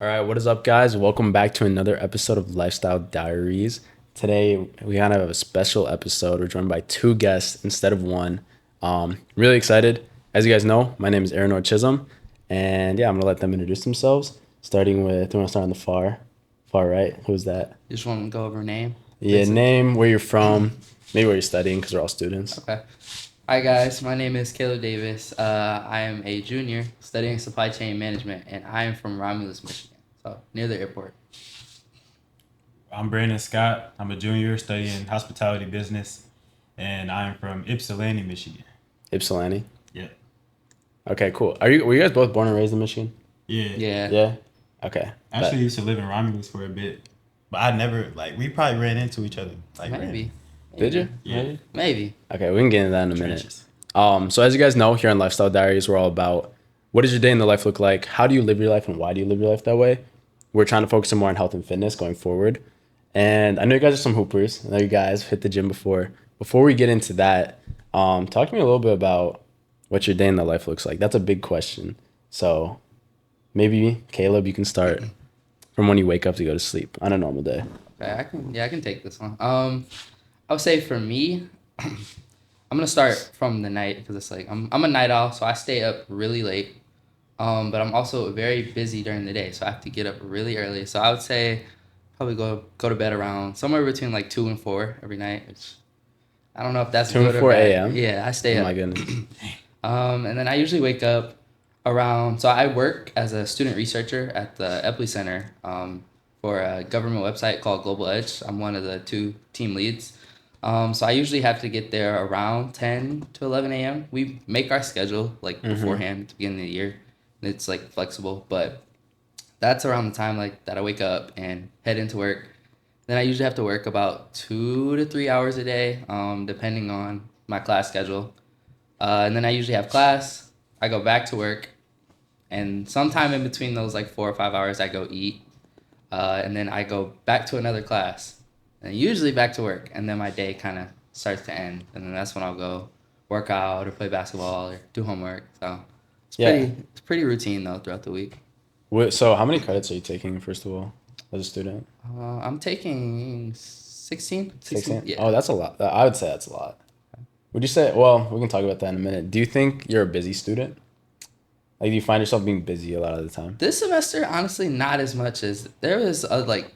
All right, what is up, guys? Welcome back to another episode of Lifestyle Diaries. Today, we kind of have a special episode. We're joined by two guests instead of one. Really excited. As you guys know, my name is Aaron Chisholm, and yeah, I'm gonna let them introduce themselves. Starting with, we want to start on the far right. Who's that? You just want to go over name, Yeah, basically. name, where you're from, maybe where you're studying, because we're all students. Okay. Hi guys, my name is Kaleb Davis. I am a junior studying supply chain management, and I am from Romulus, Michigan, so near the airport. I'm Brandon Scott. I'm a junior studying hospitality business, and I'm from Ypsilanti, Michigan. Ypsilanti. Yeah. Okay, cool. Were you guys both born and raised in Michigan? Yeah. Yeah. Yeah. Okay. I actually used to live in Romulus for a bit, but I never, we probably ran into each other. Maybe. Did you? Yeah. Maybe. Okay, we can get into that in a minute. Trenches. So as you guys know, here on Lifestyle Diaries, we're all about what does your day in the life look like? How do you live your life and why do you live your life that way? We're trying to focus more on health and fitness going forward. And I know you guys are some hoopers. I know you guys hit the gym before. Before we get into that, talk to me a little bit about what your day in the life looks like. That's a big question. So maybe Caleb, you can start from when you wake up to go to sleep on a normal day. Okay, I can take this one. I would say for me, I'm gonna start from the night because it's like I'm a night owl, so I stay up really late. But I'm also very busy during the day, so I have to get up really early. So I would say probably go to bed around somewhere between like 2 and 4 every night. Which I don't know if that's 2 and good or 4 bad. a.m.? Yeah, I stay Oh up. my goodness. And then I usually wake up around. So I work as a student researcher at the Epley Center for a government website called Global Edge. I'm one of the two team leads. So I usually have to get there around 10 to 11 a.m. We make our schedule like beforehand at the beginning of the year. It's like flexible, but that's around the time like that I wake up and head into work. Then I usually have to work about 2 to 3 hours a day, depending on my class schedule. And then I usually have class. I go back to work, and sometime in between those like 4 or 5 hours, I go eat, and then I go back to another class, and usually back to work. And then my day kind of starts to end, and then that's when I'll go work out or play basketball or do homework. So Yeah. it's pretty routine though throughout the week. So how many credits are you taking, first of all, as a student? I'm taking 16. 16? Yeah. Oh, that's a lot. I would say that's a lot. Would you say, well, we can talk about that in a minute. Do you think you're a busy student? Like, do you find yourself being busy a lot of the time? This semester, honestly, not as much as there was like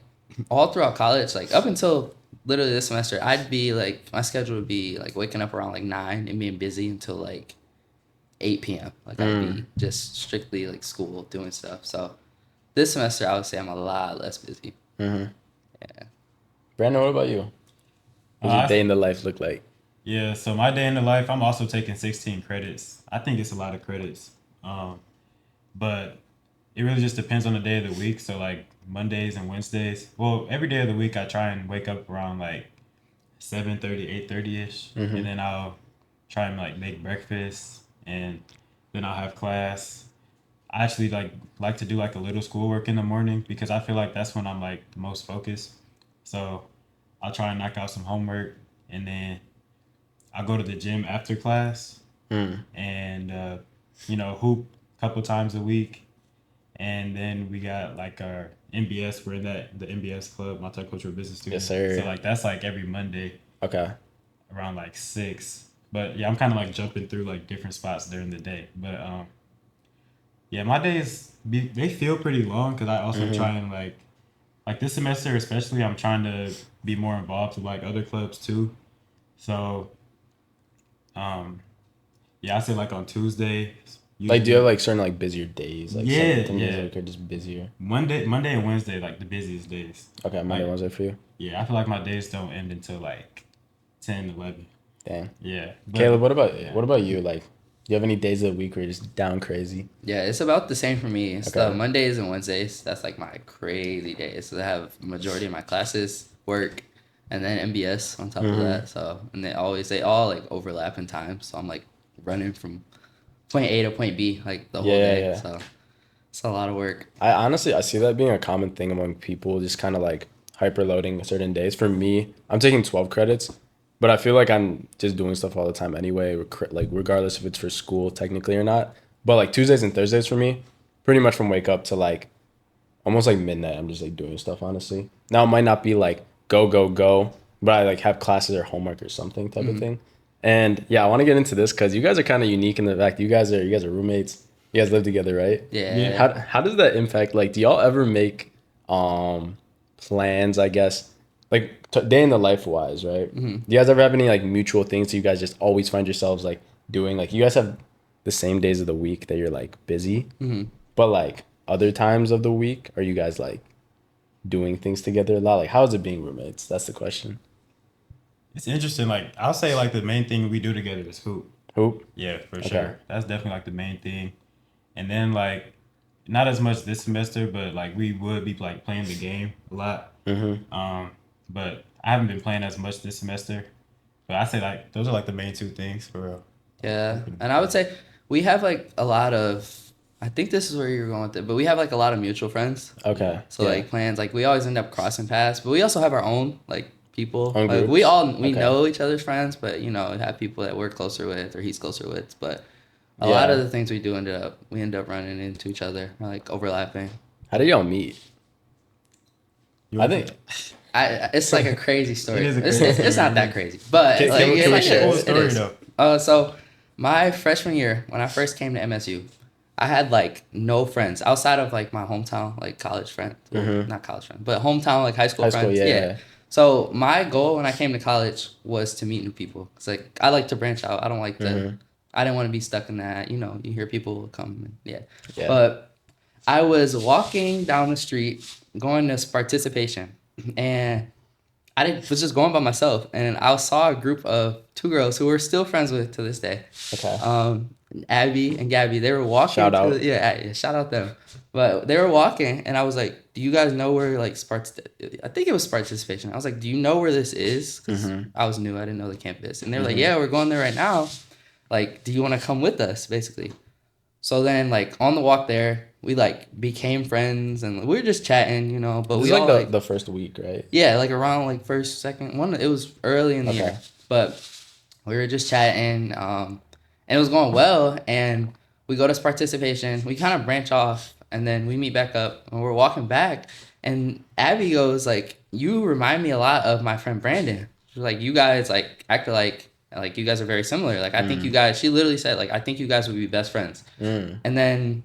all throughout college, like up until literally this semester, I'd be like my schedule would be like waking up around like 9 and being busy until like 8 p.m. Like I'd be just strictly like school doing stuff. So this semester, I would say I'm a lot less busy. Mm-hmm. Yeah. Brandon, what about you? What does your I- day in the life look like? Yeah, so my day in the life, I'm also taking 16 credits. I think it's a lot of credits. But it really just depends on the day of the week. So like Mondays and Wednesdays. Well, every day of the week I try and wake up around like 7:30, 8:30ish. And then I'll try and like make breakfast, and then I'll have class. I actually like to do like a little schoolwork in the morning because I feel like that's when I'm like the most focused. So I'll try and knock out some homework, and then I'll go to the gym after class and hoop a couple times a week. And then we got like our MBS. We're in the MBS club, multicultural business student. Yes, sir. So like that's like every Monday Okay. around like 6. But yeah, I'm kind of like jumping through like different spots during the day. But yeah, my days they feel pretty long because I also try and like this semester especially, I'm trying to be more involved with like other clubs too. So yeah, I say like on Tuesday. Like, do you have like certain like busier days? Like Yeah, some days yeah. like are just busier. Monday and Wednesday like the busiest days. Okay, Monday, Like, Wednesday for you. yeah, I feel like my days don't end until like 10, 11. Dang. Yeah. But, Caleb, yeah. what about you? Like, do you have any days of the week where you're just down crazy? Yeah, it's about the same for me. It's Okay. the Mondays and Wednesdays. That's like my crazy days. So I have the majority of my classes, work, and then MBS on top of that. So and they all like overlap in time. So I'm like running from point A to point B like the whole Yeah, day. yeah. So it's a lot of work. I see that being a common thing among people, just kind of like hyperloading certain days. For me, I'm taking 12 credits, but I feel like I'm just doing stuff all the time anyway, like regardless if it's for school technically or not. But like Tuesdays and Thursdays for me, pretty much from wake up to like almost like midnight. I'm just like doing stuff, honestly. Now it might not be like go, go, go, but I like have classes or homework or something type of thing. And yeah, I want to get into this because you guys are kind of unique in the fact you guys are roommates. You guys live together, right? Yeah. Yeah. How does that impact? Like, do y'all ever make plans? I guess like day in the life wise, right? Do you guys ever have any like mutual things that you guys just always find yourselves like doing? Like, you guys have the same days of the week that you're like busy, but like other times of the week, are you guys like doing things together a lot? Like, how is it being roommates? That's the question. It's interesting. Like I'll say, like the main thing we do together is hoop. Hoop. Yeah, for Okay. sure. That's definitely like the main thing. And then like not as much this semester, but like we would be like playing the game a lot. But I haven't been playing as much this semester. But I say like those are like the main two things for real. Yeah. And I would say we have like a lot of, I think this is where you're going with it, but we have like a lot of mutual friends. Okay. So Yeah. like plans, like we always end up crossing paths, but we also have our own like people. Own Like groups? we Okay. know each other's friends, but you know, have people that we're closer with or he's closer with. But a Yeah. lot of the things we do we end up running into each other, like overlapping. How do y'all meet? You I want think I it's like a crazy story. It is a It's, crazy it's story. not that crazy, but Can- like, can we- it's can we like share it it? is. Cool story, It is. though. So my freshman year, when I first came to MSU, I had like no friends outside of like my hometown, like college friend, not college friend, but hometown like high school High school, friends. yeah. So my goal when I came to college was to meet new people. Cause like I like to branch out. I don't like to. I didn't want to be stuck in that. You know, you hear people come. And, Yeah. But I was walking down the street going to participation, and was just going by myself, and I saw a group of two girls who we're still friends with to this day. Okay. Abby and Gabby, they were walking. Shout out. Yeah, shout out them. But they were walking, and I was like, "Do you guys know where like Sparks?" I think it was participation. I was like, "Do you know where this is?" Because I was new, I didn't know the campus, and they were like, "Yeah, we're going there right now. Like, do you want to come with us?" Basically. So then, like on the walk there, we like became friends, and we were just chatting, you know. But This we is all like the first week, right? yeah, like around like first, second one. It was early in the Okay. year, but we were just chatting, and it was going well. And we go to participation. We kind of branch off, and then we meet back up, and we're walking back. And Abby goes like, "You remind me a lot of my friend Brandon." She's like, "You guys like act like you guys are very similar. Like I think you guys." She literally said like, "I think you guys would be best friends." And then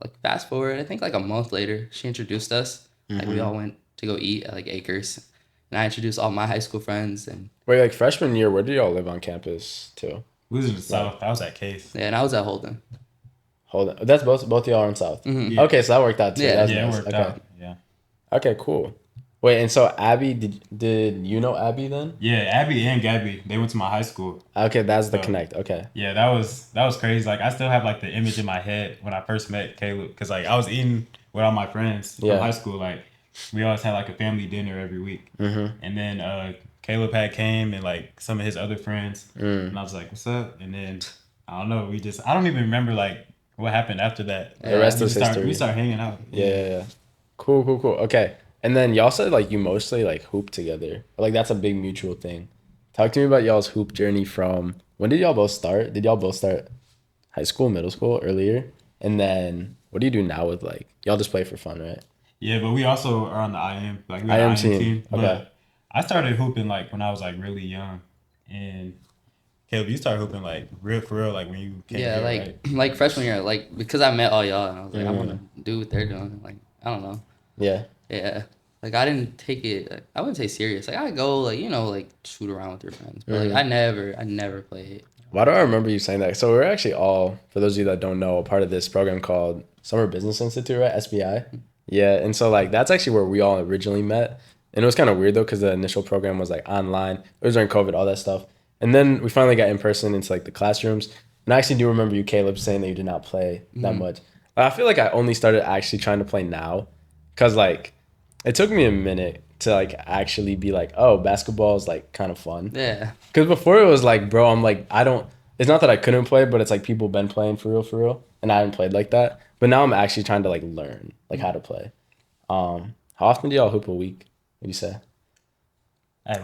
like fast forward, I think like a month later, she introduced us. Like we all went to go eat at like Acres, and I introduced all my high school friends, and Wait, like freshman year, where did y'all live on campus too? We was in the south. I was at Case. yeah, and I was at Holden. Hold on. That's both y'all are in South. Yeah. Okay, so that worked out too. Yeah. That's Yeah, it nice. worked Okay. out. Yeah. Okay, cool. Wait, and so Abby, did you know Abby then? Yeah, Abby and Gabby, they went to my high school. Okay, that's the So- connect. Okay. Yeah, that was crazy. Like I still have like the image in my head when I first met Caleb, because like I was eating with all my friends from Yeah. high school. Like we always had like a family dinner every week, and then Caleb had came and like some of his other friends, and I was like, "What's up?" And then I don't know, I don't even remember like what happened after that. The rest we is start, history. We started hanging out. Yeah. Cool. Okay. And then y'all said like you mostly like hoop together. Like that's a big mutual thing. Talk to me about y'all's hoop journey from when did y'all both start? Did y'all both start high school, middle school, earlier? And then what do you do now with like y'all just play for fun, right? Yeah, but we also are on the IM, like we IM IM team. team. Okay. But I started hooping like when I was like really young, and Caleb, you started hooping like real for real, like when you came Yeah, here, like right? like freshman year, like because I met all y'all, and I was like, I'm gonna do what they're doing. Like I don't know. Yeah. Yeah. Like I didn't take it. Like, I wouldn't say serious. Like I go like like shoot around with your friends, but like I never played. Why do I remember you saying that? So we're actually all, for those of you that don't know, a part of this program called Summer Business Institute, right? SBI. Yeah, and so like that's actually where we all originally met. And it was kind of weird though, because the initial program was like online. It was during COVID, all that stuff. And then we finally got in person into like the classrooms. And I actually do remember you, Caleb, saying that you did not play that much. I feel like I only started actually trying to play now, because like it took me a minute to like actually be like, oh, basketball is like kind of fun. Yeah. Because before it was like, bro, I'm like, it's not that I couldn't play, but it's like people been playing for real. And I haven't played like that. But now I'm actually trying to like learn like how to play. How often do y'all hoop a week? What do you say? I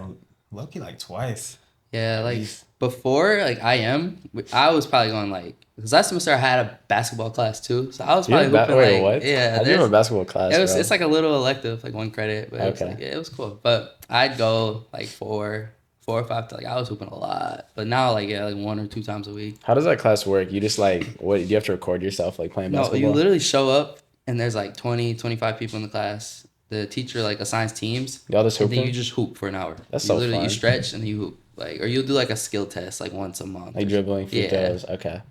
lucky like twice. Yeah, like before like I was probably going like because last semester I had a basketball class too, so I was You probably have hooping wait, like what? yeah. How do you have a basketball class, It was bro? it's like a little elective, like one credit, but it was Okay. like yeah, it was cool. But I'd go like four or five to like I was hooping a lot, but now like yeah, like 1 or 2 times a week. How does that class work? You just like what? Do you have to record yourself like playing No, you basketball? literally show up and there's like 20, 25 people in the class. The teacher like assigns teams, Y'all just and then you hooping? just hoop for an hour. That's You so literally you fun. stretch and then you hoop like, or you'll do like a skill test like once a month. Like dribbling, free Yeah. throws. Okay.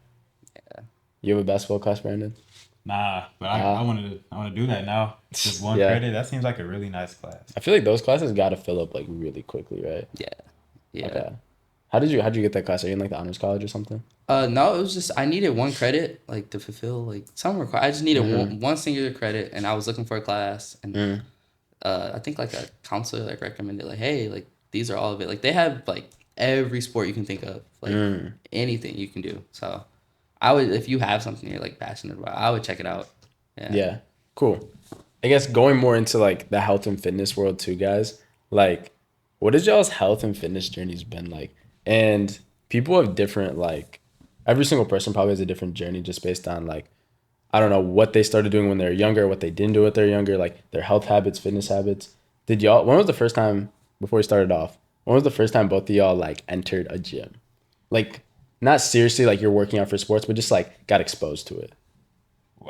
You have a basketball class, Brandon? Nah, but I want to do that now. Just one Yeah. credit. That seems like a really nice class. I feel like those classes got to fill up like really quickly, right? Yeah. Yeah. Okay. How'd you get that class? Are you in like the honors college or something? No, it was just I needed one credit like to fulfill like some require. I just needed Mm-hmm. one singular credit, and I was looking for a class, and Mm. I think like a counselor like recommended like, hey, like these are all of it. Like they have like every sport you can think of, like Mm. anything you can do. So I would if you have something you're like passionate about, I would check it out. Yeah. Yeah. Cool. I guess going more into like the health and fitness world too, guys. Like, what has y'all's health and fitness journeys been like? And people have different like every single person probably has a different journey just based on like I don't know what they started doing when they were younger, what they didn't do when they were younger, like their health habits, fitness habits. Did y'all when was the first time before we started off, when was the first time both of y'all like entered a gym? Like not seriously like you're working out for sports, but just like got exposed to it.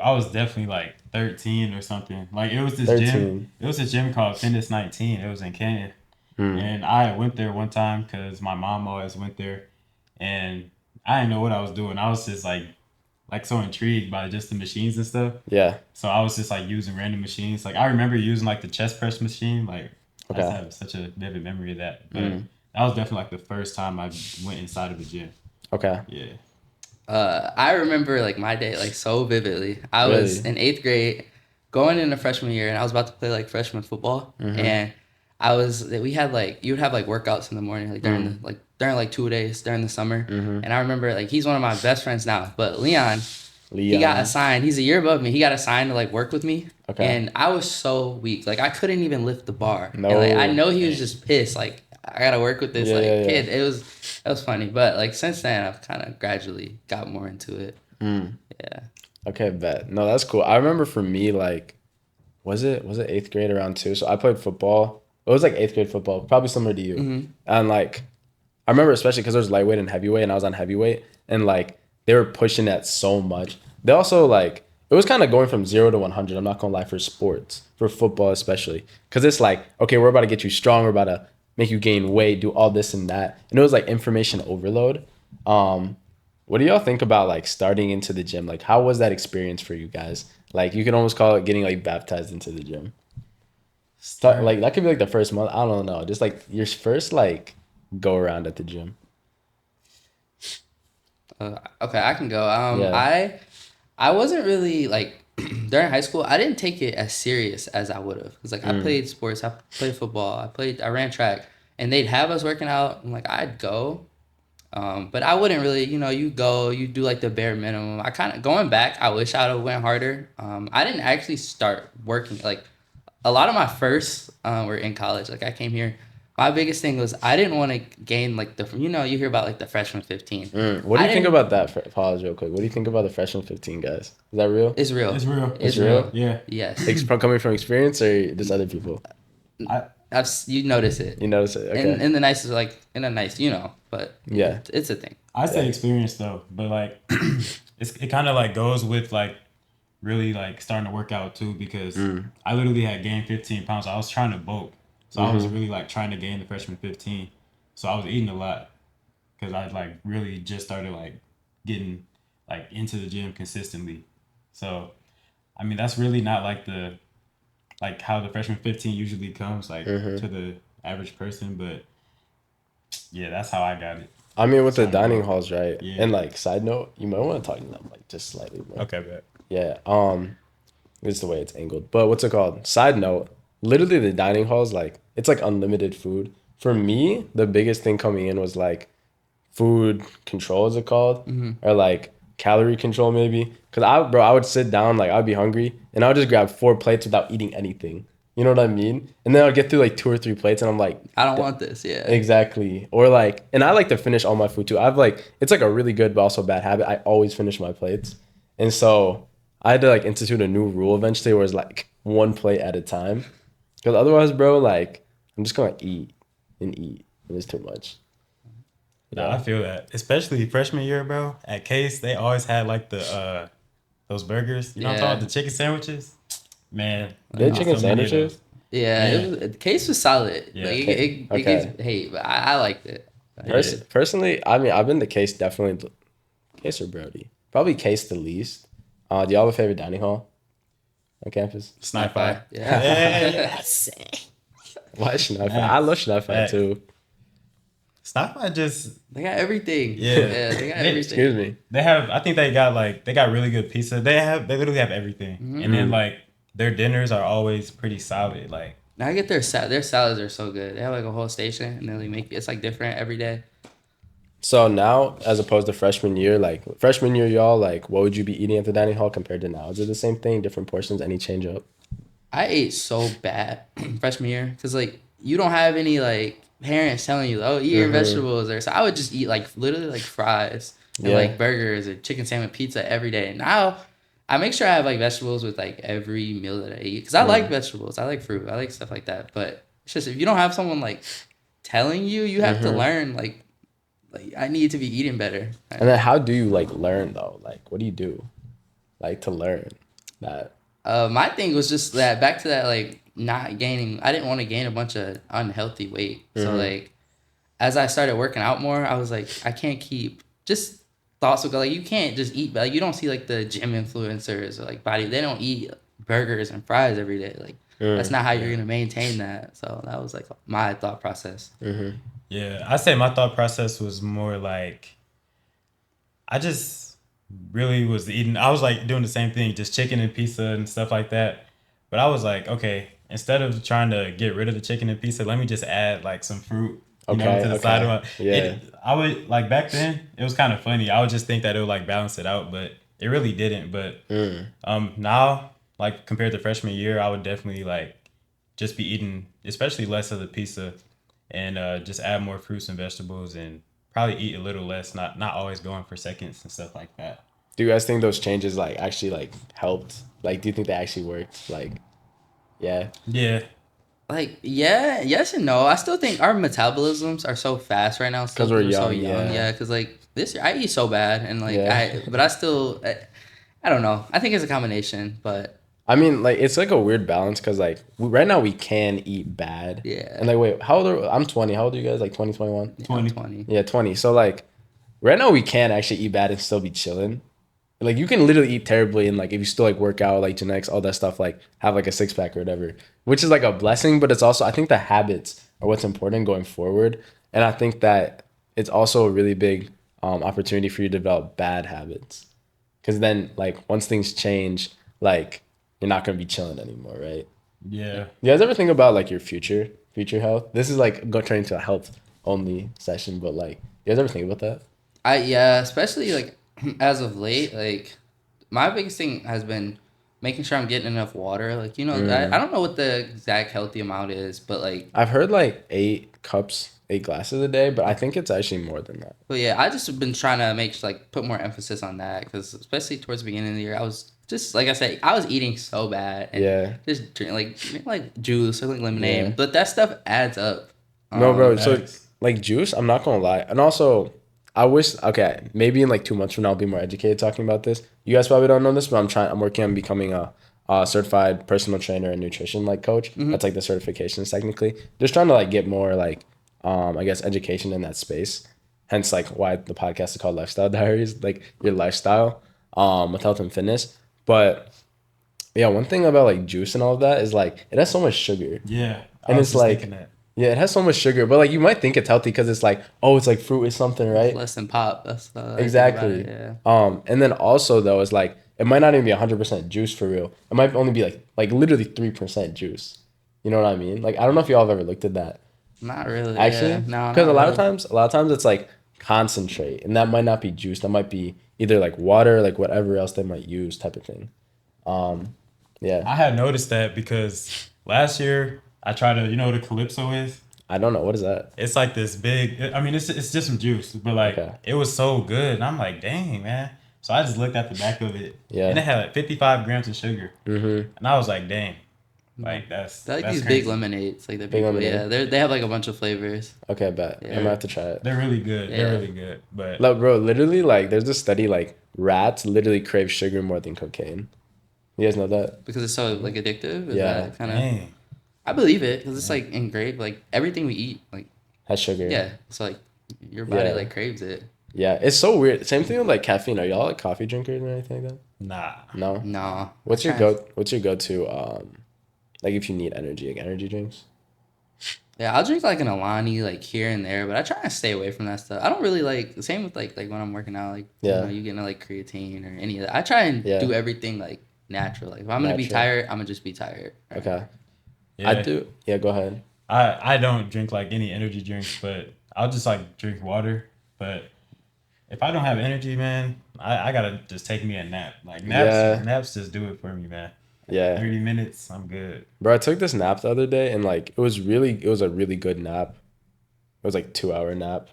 I was definitely like 13 or something. Like it was this 13. gym. It was a gym called Fitness 19. It was in Canyon, Hmm. and I went there one time because my mom always went there, and I didn't know what I was doing. I was just like so intrigued by just the machines and stuff. Yeah. So I was just like using random machines. Like I remember using like the chest press machine. Like I just Okay. have such a vivid memory of that. But Mm. that was definitely like the first time I went inside of a gym. Okay. Yeah. I remember like my day like so vividly. I was Really? in 8th grade, going into freshman year, and I was about to play like freshman football, Mm-hmm. and we had like you would have like workouts in the morning like during like 2 days during the summer, Mm-hmm. and I remember like he's one of my best friends now, but Leon, he got Leon. assigned. He's a year above me. He got assigned to like work with me, Okay. and I was so weak, like I couldn't even lift the bar. No. And, like I know he was just pissed, like I gotta work with this Yeah, like yeah, yeah. kid. It was funny, but like since then I've kind of gradually got more into it. Mm. Yeah. Okay, bet. No, that's cool. I remember for me, like, was it eighth grade around two? So I played football. It was like eighth grade football, probably similar to you. Mm-hmm. And like, I remember especially because there was lightweight and heavyweight, and I was on heavyweight, and like they were pushing that so much. They also like it was kind of going from 0 to 100. I'm not gonna lie for sports, for football especially, because it's like okay, we're about to get you strong, we're about to make you gain weight, do all this and that, and it was like information overload. What do y'all think about like starting into the gym? Like, how was that experience for you guys? Like, you could almost call it getting like baptized into the gym. Start like that could be like the first month. I don't know, just like your first like go around at the gym. Okay, I can go. Yeah. I wasn't really like during high school. I didn't take it as serious as I would have. Cause like I played sports, I played football, I ran track, and they'd have us working out. And like I'd go, but I wouldn't really. You go, you do like the bare minimum. I kind of going back. I wish I'd have went harder. I didn't actually start working like a lot of my firsts were in college. Like I came here. My biggest thing was I didn't want to gain like you hear about like the freshman 15. What do I you think didn't- about that? Pause real quick. What do you think about the freshman 15 guys? Is that real? It's real. It's real. It's real? real. Yeah. Yes. Coming from experience or just other people? You notice it. You notice it? Okay. In the nicest, like in a nice, but Yeah. it's a thing. I say experience though, but like it kind of like goes with like really like starting to work out too because I literally had gained 15 pounds. I was trying to bulk, so I was really like trying to gain the freshman 15. So I was eating a lot because I like really just started like getting like into the gym consistently. So I mean that's really not like like how the freshman 15 usually comes like to the average person, but yeah, that's how I got it. I mean, with the Sorry, dining bro. halls, right? Yeah. And like, side note, you might want to talk to them like just slightly, bro. Okay, bet. Yeah. This is the way it's angled. But what's it called? Side note, literally the dining halls, like it's like unlimited food. For me, the biggest thing coming in was like food control, is it called? Or like calorie control maybe. Cause I would sit down, like I'd be hungry and I would just grab 4 plates without eating anything. You know what I mean? And then I'll get through like 2 or 3 plates, and I'm like, I don't want this. Yeah. exactly. Or like, and I like to finish all my food too. I've like, it's like a really good but also bad habit. I always finish my plates. And so I had to like institute a new rule eventually where it's like 1 plate at a time. Because otherwise, bro, like, I'm just going to eat and eat. And it's too much. No, I feel that. Especially freshman year, bro. At Case, they always had like the those burgers. You know what I'm talking about? The chicken sandwiches. Man. They had I chicken so many of sandwiches? those. Yeah, Yeah. the case was solid. Yeah. Like it Okay. gets hate, but I liked it. I did it. Personally, I mean, I've been the Case definitely. Case or Brody? Probably Case the least. Do y'all have a favorite dining hall on campus? Sniper. Yeah. Yes. Why Schneider? I love Schneider Facts. too. Sniper just They got everything. Yeah. They got everything. Excuse me. they have. I think they got really good pizza. They literally have everything. And then like their dinners are always pretty solid. Like Now I get their salads are so good. They have like a whole station and then they make it's like different every day. So now, as opposed to freshman year, like freshman year, y'all, like, what would you be eating at the dining hall compared to now? Is it the same thing, different portions, any change up? I ate so bad freshman year because like you don't have any like parents telling you, oh, eat your vegetables or so. I would just eat like literally like fries and Yeah. like burgers or chicken sandwich pizza every day. Now I make sure I have like vegetables with like every meal that I eat because I like vegetables, I like fruit, I like stuff like that. But it's just if you don't have someone like telling you, you have to learn like I need to be eating better. And then how do you like learn though? Like, what do you do, like, to learn that? My thing was just that back to that like not gaining. I didn't want to gain a bunch of unhealthy weight. So like, as I started working out more, I was like, I can't keep just thoughts would go like you can't just eat. Like you don't see like the gym influencers or like body. They don't eat burgers and fries every day. Like that's not how you're gonna maintain that. So that was like my thought process. yeah, I say my thought process was more like I just really was eating. I was like doing the same thing, just chicken and pizza and stuff like that. But I was like, okay, instead of trying to get rid of the chicken and pizza, let me just add like some fruit, to the side of my. Yeah. I would like back then. It was kind of funny. I would just think that it would like balance it out, but it really didn't. But now, like compared to freshman year, I would definitely like just be eating, especially less of the pizza, and just add more fruits and vegetables, and probably eat a little less. Not always going for seconds and stuff like that. Do you guys think those changes like actually like helped? Like, do you think they actually worked? Like, yeah. Yeah. Like yeah, yes and no. I still think our metabolisms are so fast right now. Still 'Cause we're so young, yeah. Yeah, because like this year I eat so bad and like Yeah. but I still I don't know. I think it's a combination, but I mean, like, it's like a weird balance because like right now we can eat bad. Yeah. And like, wait, how old are I'm 20? How old are you guys? Like 20, 21? 20. 20. Yeah, 20. So like, right now we can actually eat bad and still be chilling. Like, you can literally eat terribly and like if you still like work out, like genetics, all that stuff, like have like a 6-pack or whatever, which is like a blessing. But it's also, I think the habits are what's important going forward, and I think that it's also a really big opportunity for you to develop bad habits, because then like once things change, like you're not gonna be chilling anymore, right? Yeah. You guys ever think about like your future health? This is like go turn into a health only session, but like, you guys ever think about that? Yeah, especially like as of late, like my biggest thing has been making sure I'm getting enough water. Like, I don't know what the exact healthy amount is, but like I've heard like 8 glasses a day, but I think it's actually more than that. but yeah, I just have been trying to put more emphasis on that because especially towards the beginning of the year, I was just like I said, I was eating so bad and Yeah. just drink like juice or like lemonade, Yeah. but that stuff adds up. No, bro. So Facts. like juice, I'm not gonna lie, and also I wish, okay, maybe in like 2 months from now I'll be more educated talking about this. You guys probably don't know this, but I'm working on becoming a certified personal trainer and nutrition like coach. That's like the certifications technically. Just trying to like get more like I guess education in that space. Hence like why the podcast is called Lifestyle Diaries, like your lifestyle with health and fitness. But yeah, one thing about like juice and all of that is like it has so much sugar. Yeah. I And was it's just like, thinking that. yeah, it has so much sugar, but like you might think it's healthy because it's like, oh, it's like fruit or something, right? Less than pop. That's Exactly. Yeah. And then also though is like it might not even be 100% juice for real. It might only be like literally 3% juice. You know what I mean? Like I don't know if y'all have ever looked at that. Not really. Actually, Yeah. No. because not a lot really. of times it's like concentrate, and that might not be juice. That might be either like water, like whatever else they might use, type of thing. Yeah. I had noticed that because last year I tried to, you know what a Calypso is? I don't know what is that. It's like this big. I mean, it's just some juice, but like Okay. it was so good, and I'm like, dang man. So I just looked at the back of it, Yeah. and it had like 55 grams of sugar, Mm-hmm. and I was like, dang, like that's They're like that's these crazy. big lemonades, like the Big people. lemonade. Yeah, they have like a bunch of flavors. Okay, bet. Yeah. I'm gonna have to try it. They're really good. Yeah. They're really good, but Look, bro, literally, like, there's a study like rats literally crave sugar more than cocaine. You guys know that? Because it's so like addictive. Is Yeah. that kind of? dang, I believe it because it's like engraved. Like everything we eat, like Has sugar. yeah, it's like your body Yeah. like craves it. Yeah, it's so weird. Same thing with like caffeine. Are y'all like coffee drinkers or anything like that? nah. No. Nah. What's your Trying- go-to like if you need energy, like energy drinks? Yeah, I'll drink like an Alani like here and there, but I try to stay away from that stuff. I don't really like same with like when I'm working out, like Yeah. you getting like creatine or any of that. I try and Yeah. do everything like natural. Like if I'm gonna be Natural. tired, I'm gonna just be tired. Okay. Yeah. I do. Yeah, go ahead. I don't drink like any energy drinks, but I'll just like drink water. But if I don't have energy, man, I gotta just take me a nap. Like naps just do it for me, man. Yeah. 30 minutes, I'm good. Bro, I took this nap the other day and like it was a really good nap. It was like 2 hour nap.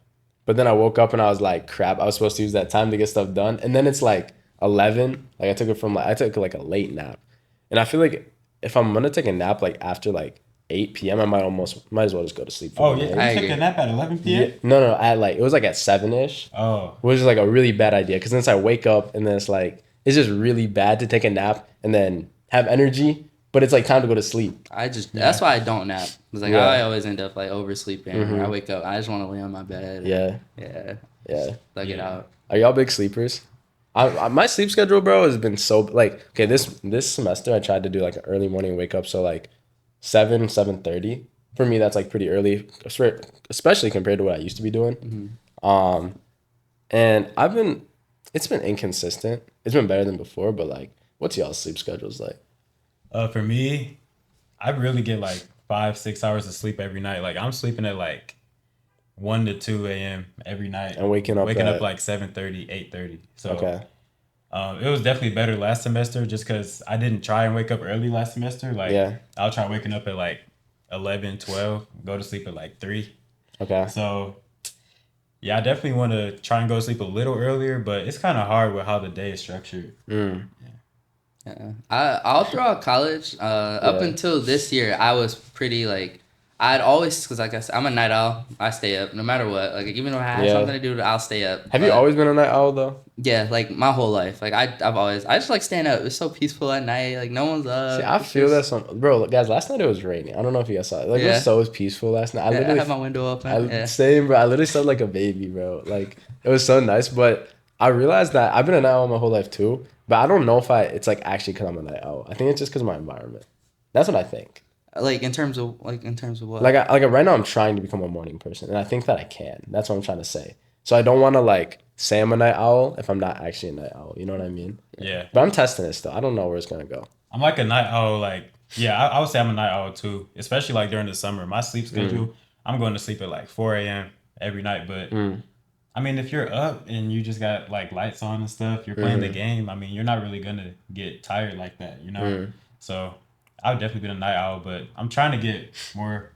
But then I woke up and I was like, crap, I was supposed to use that time to get stuff done. And then it's like 11. Like I took like a late nap. And I feel like if I'm gonna take a nap like after like 8 p.m., I might as well just go to sleep. Oh the yeah, night. I you took agree. a nap at 11 p.m. Yeah. No, at like it was like at 7-ish. Oh, Which is like a really bad idea because then it's I wake up and then it's like it's just really bad to take a nap and then have energy, but it's like time to go to sleep. That's why I don't nap. It's like Yeah. I always end up like oversleeping. Mhm. I wake up, I just want to lay on my bed. Yeah, Yeah. yeah. Let it Yeah. out. Are y'all big sleepers? My sleep schedule, bro, has been so like okay. This semester I tried to do like an early morning wake up, so like 7:30. For me, that's like pretty early, especially compared to what I used to be doing. And it's been inconsistent. It's been better than before, but like, what's y'all's sleep schedules like? for me, I really get like 5-6 hours of sleep every night. Like I'm sleeping at like 1 to 2 a.m. every night. And waking up at- like 7:30, 8:30. So Okay. it was definitely better last semester just because I didn't try and wake up early last semester. Like Yeah. I'll try waking up at like 11, 12, go to sleep at like 3. Okay. So yeah, I definitely want to try and go to sleep a little earlier, but it's kind of hard with how the day is structured. Mm. Yeah. All throughout college, up Yeah. until this year, I was pretty like I'd always because like I said, I'm a night owl. I stay up no matter what. Like even if I have Yeah. something to do, I'll stay up. Have you But, always been a night owl though? Yeah, like my whole life. Like I just like staying up. It's so peaceful at night. Like no one's up. See, I It's feel just- that bro, guys. Last night it was raining. I don't know if you guys saw it. Like it Yeah. was so peaceful last night. I Yeah, I literally have my window open. Yeah. same, bro. I literally slept like a baby, bro. Like it was so nice. But I realized that I've been a night owl my whole life too. But I don't know if it's like actually because I'm a night owl. I think it's just because of my environment. That's what I think. Like in terms of what? Like right now I'm trying to become a morning person, and I think that I can. That's what I'm trying to say. So I don't want to like say I'm a night owl if I'm not actually a night owl. You know what I mean? Yeah. But I'm testing it still. I don't know where it's gonna go. I'm like a night owl. Like, yeah, I would say I'm a night owl too, especially like during the summer. My sleep schedule, I'm going to sleep at like 4 a.m. every night. But I mean, if you're up and you just got like lights on and stuff, you're playing the game. I mean, you're not really going to get tired like that, you know? So I would definitely be a night owl, but I'm trying to get more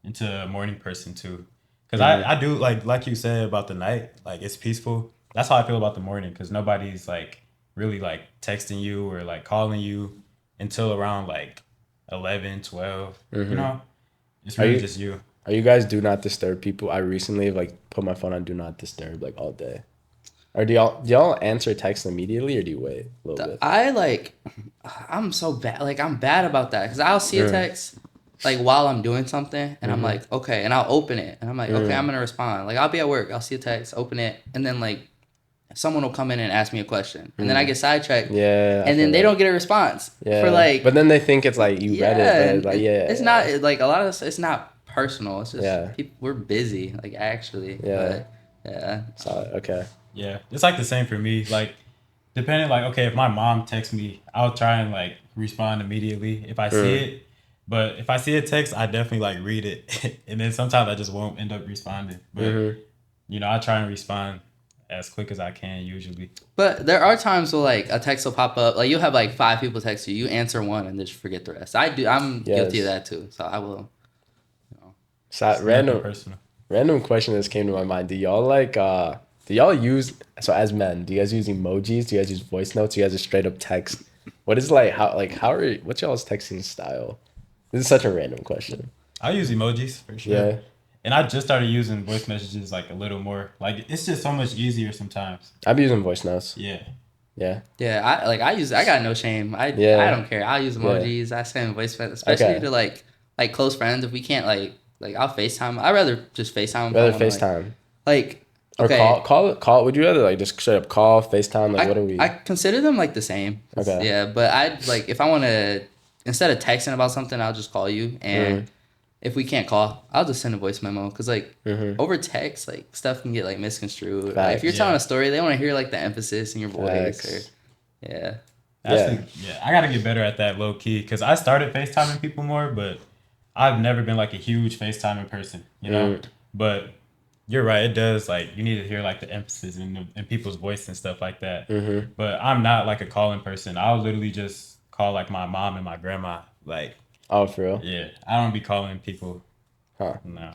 into a morning person too. Because I do, like you said about the night, like it's peaceful. That's how I feel about the morning because nobody's like really like texting you or like calling you until around like 11, 12, you know? It's really just you. Are you guys do not disturb people? I recently like put my phone on do not disturb like all day. Or do y'all answer text immediately or do you wait a little bit? I'm so bad. Like I'm bad about that because I'll see a text like while I'm doing something and I'm like okay, and I'll open it and I'm like okay, I'm gonna respond. Like I'll be at work, I'll see a text, open it, and then like someone will come in and ask me a question, and then I get sidetracked. Yeah. And then they don't get a response for like. But then they think it's like you read it, but like It's not like a lot of this. It's not personal. It's just Yeah. people, we're busy. Like actually. Yeah. But, yeah. Solid. Okay. Yeah, it's like the same for me. Like, depending, like, okay, if my mom texts me, I'll try and like respond immediately if I see it. But if I see a text, I definitely like read it, and then sometimes I just won't end up responding. But you know, I try and respond as quick as I can usually. But there are times where like a text will pop up. Like you'll have like 5 people text you. You answer one and just forget the rest. I'm guilty of that too. So I will. So It's nothing personal. random question that came to my mind. Do y'all like do y'all use, so as men, do you guys use emojis? Do you guys use voice notes? Do you guys just straight up text? What is what's y'all's texting style? This is such a random question. I use emojis for sure. Yeah. And I just started using voice messages like a little more. Like it's just so much easier sometimes. I've been using voice notes. Yeah. Yeah. Yeah, I got no shame. I don't care. I'll use emojis. I send voice messages, especially to like close friends. If we can't like I'll FaceTime. I'd rather just FaceTime. Rather FaceTime. Like or okay. Call. Would you rather like just straight up call, FaceTime? Like what are we? I consider them like the same. Okay. Yeah, but I'd like if I want to, instead of texting about something, I'll just call you. And if we can't call, I'll just send a voice memo. Cause like over text, like stuff can get like misconstrued. Like, if you're telling a story, they want to hear like the emphasis in your voice. Or, yeah. I gotta get better at that low key. Cause I started FaceTiming people more, but I've never been like a huge FaceTiming person, you know. But you're right, it does like you need to hear like the emphasis in people's voice and stuff like that. But I'm not like a calling person. I'll literally just call like my mom and my grandma. Like, oh, for real? Yeah, I don't be calling people. Huh? No.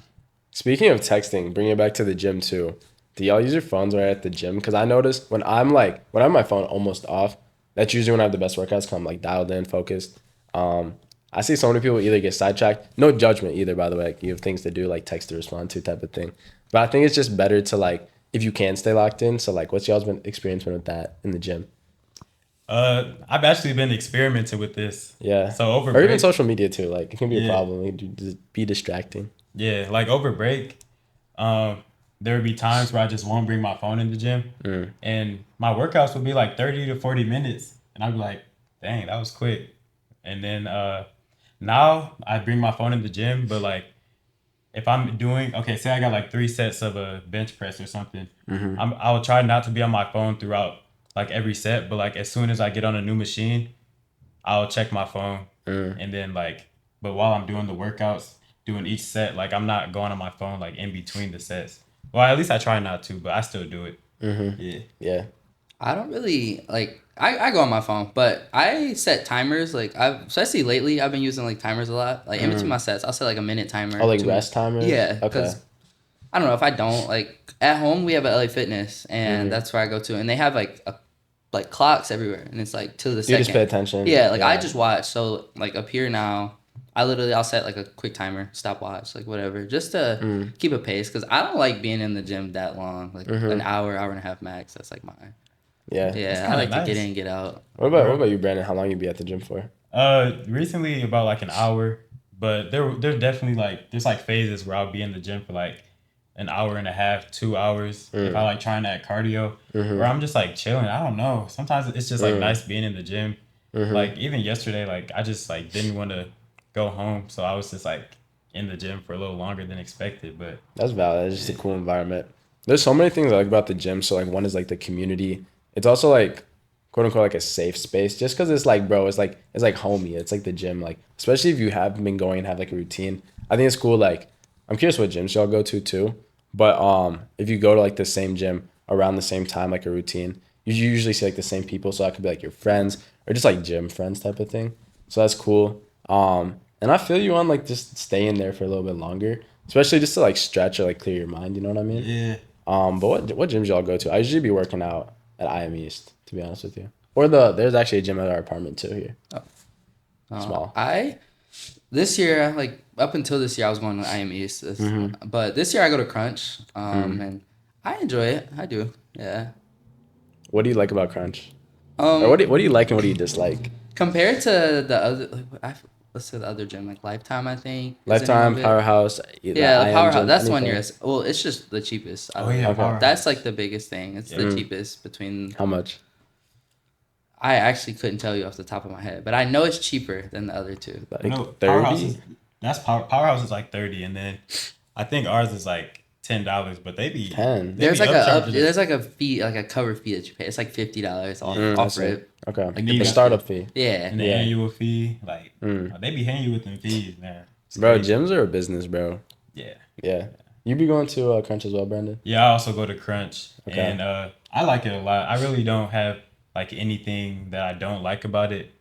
Speaking of texting, bring it back to the gym too. Do y'all use your phones right at the gym? Because I notice when I have my phone almost off, that's usually when I have the best workouts. Cause I'm like dialed in, focused. I see so many people either get sidetracked. No judgment either, by the way. Like, you have things to do, like text to respond to type of thing. But I think it's just better to like, if you can stay locked in. So like, what's y'all's experience been with that in the gym? I've actually been experimenting with this. Yeah. So over or break, even social media too. Like it can be a problem. It can just be distracting. Yeah, like over break, there would be times where I just won't bring my phone in the gym, and my workouts would be like 30 to 40 minutes, and I'd be like, "Dang, that was quick." And then now I bring my phone in the gym, but like if I'm doing say I got like 3 sets of a bench press or something, I'll try not to be on my phone throughout like every set, but like as soon as I get on a new machine, I'll check my phone, and then but while I'm doing the workouts, doing each set, like I'm not going on my phone like in between the sets. Well, at least I try not to, but I still do it. Yeah. I don't really like. I go on my phone, but I set timers. Like especially lately, I've been using like timers a lot. Like in between my sets, I'll set like a minute timer. Oh, like rest timers? Yeah. Okay. I don't know if I don't like at home. We have a LA Fitness, and that's where I go to, and they have like clocks everywhere, and it's like to the second. You just pay attention. Yeah. Like I just watch. So like up here now, I'll set like a quick timer, stopwatch, like whatever, just to keep a pace. Cause I don't like being in the gym that long, like an hour and a half max. That's like mine. Yeah. I like to get in, get out. What about you, Brandon? How long you be at the gym for? Recently about like an hour, but there's definitely like there's like phases where I'll be in the gym for like an hour and a half, 2 hours. If I like trying that cardio, or I'm just like chilling. I don't know. Sometimes it's just like nice being in the gym. Like even yesterday, like I just like didn't want to go home, so I was just like in the gym for a little longer than expected. But that's valid. It's just a cool environment. There's so many things I like about the gym. So like one is like the community. It's also like quote unquote like a safe space, just because it's like, bro, it's like homey. It's like the gym, like especially if you have been going and have like a routine. I think it's cool. Like I'm curious what gyms y'all go to too, but if you go to like the same gym around the same time, like a routine, you usually see like the same people. So that could be like your friends or just like gym friends type of thing. So that's cool. And I feel you on like just staying there for a little bit longer, especially just to like stretch or like clear your mind. You know what I mean? Yeah. But what gyms y'all go to? I usually be working out at IM East, to be honest with you. Or there's actually a gym at our apartment too here. Small. This year, like up until this year, I was going to IM East. But this year I go to Crunch, and I enjoy it. I do. Yeah. What do you like about Crunch? Or what do you like and what do you dislike? Compared to the other, let's say the other gym, like Lifetime, I think. Lifetime, Powerhouse. Yeah, the Powerhouse. Gym, that's anything. one year. Well, it's just the cheapest. Okay. That's like the biggest thing. It's the cheapest between. How much? I actually couldn't tell you off the top of my head, but I know it's cheaper than the other two. Like 30? Powerhouse is like 30, and then I think ours is like $10, but they be 10. There's like a fee, like a cover fee that you pay. It's like $50 off rip. Okay. Like the startup fee. Yeah. And the annual fee, like they be hanging you with them fees, man. Bro, gyms are a business, bro. Yeah. Yeah. You be going to Crunch as well, Brandon? Yeah, I also go to Crunch, Okay. and I like it a lot. I really don't have like anything that I don't like about it,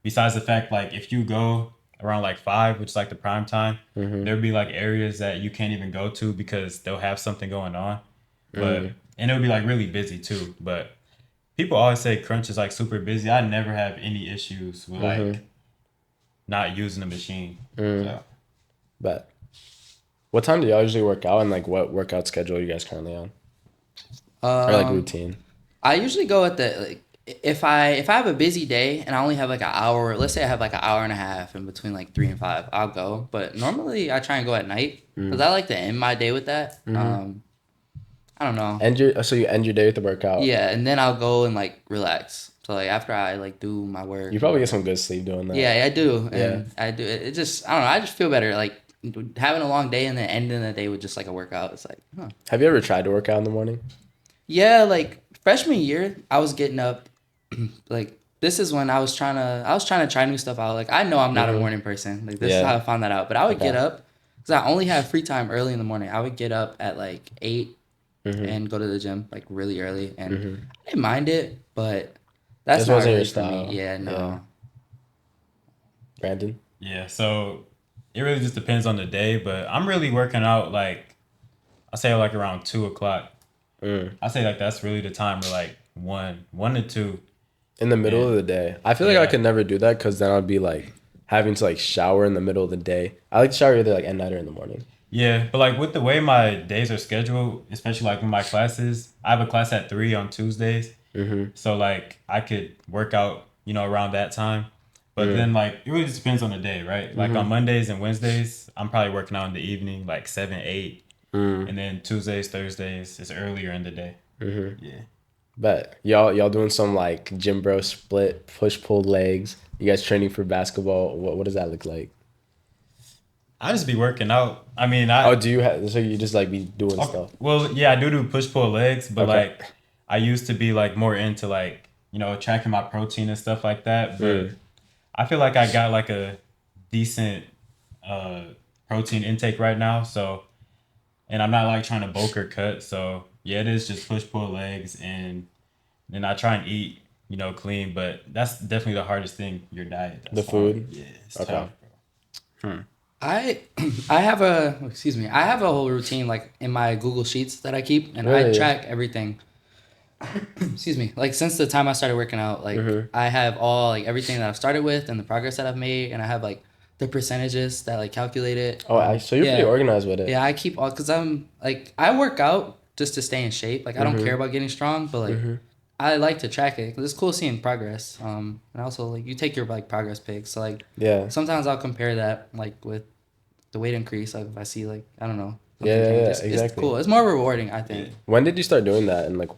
besides the fact like if you go around like 5, which is like the prime time, there'll be like areas that you can't even go to because they'll have something going on, but and it'll be like really busy too. But people always say Crunch is like super busy. I never have any issues with like not using the machine. So. But what time do y'all usually work out, and like what workout schedule are you guys currently on? Or like routine? I usually go at the like if I have a busy day and I only have like an hour, let's say I have like an hour and a half in between like 3 and 5, I'll go. But normally I try and go at night because I like to end my day with that. I don't know. So you end your day with the workout. Yeah, and then I'll go and like relax. So like after I like do my work. You probably get some good sleep doing that. Yeah, I do. Yeah. And I do. It just I don't know. I just feel better like having a long day and then ending the day with just like a workout. It's like, huh. Have you ever tried to work out in the morning? Yeah, like freshman year, I was getting up. Like this is when I was trying to try new stuff out. Like I know I'm not a morning person. Like this is how I found that out. But I would get up because I only have free time early in the morning. I would get up at like 8 and go to the gym like really early, and I didn't mind it, but that's This not wasn't really your for style. me. Yeah, no. Yeah. Brandon? Yeah, so it really just depends on the day, but I'm really working out like I say like around 2 o'clock. I say like that's really the time where like one to two. In the middle of the day. I feel like I could never do that because then I'd be like having to like shower in the middle of the day. I like to shower either like at night or in the morning. Yeah, but like with the way my days are scheduled, especially like with my classes, I have a class at 3 on Tuesdays. So like I could work out, around that time. But then like it really just depends on the day, right? Like on Mondays and Wednesdays, I'm probably working out in the evening, like 7, 8. And then Tuesdays, Thursdays, it's earlier in the day. Yeah. But y'all doing some like gym bro split, push pull legs. You guys training for basketball. What does that look like? I just be working out. I mean, Do you have so you just like be doing stuff? Well, yeah, I do push pull legs, but Okay. like I used to be like more into like, tracking my protein and stuff like that. But I feel like I got like a decent protein intake right now. So, and I'm not like trying to bulk or cut. So yeah, it is just push pull legs, and then I try and eat, clean. But that's definitely the hardest thing, your diet. That's The food? hard. Yeah, it's Okay. tough, bro. I I have a whole routine like in my Google Sheets that I keep, and I Really? track everything. Like since the time I started working out, like I have all like everything that I've started with and the progress that I've made, and I have like the percentages that like calculate it. So you're pretty organized with it. Yeah, I keep all because I'm like I work out just to stay in shape. Like I don't care about getting strong, but like I like to track it because it's cool seeing progress. And also like you take your like progress pics. So like Yeah. sometimes I'll compare that like with the weight increase. Like if I see like I don't know. Yeah, It's exactly. cool. It's more rewarding, I think. When did you start doing that, and like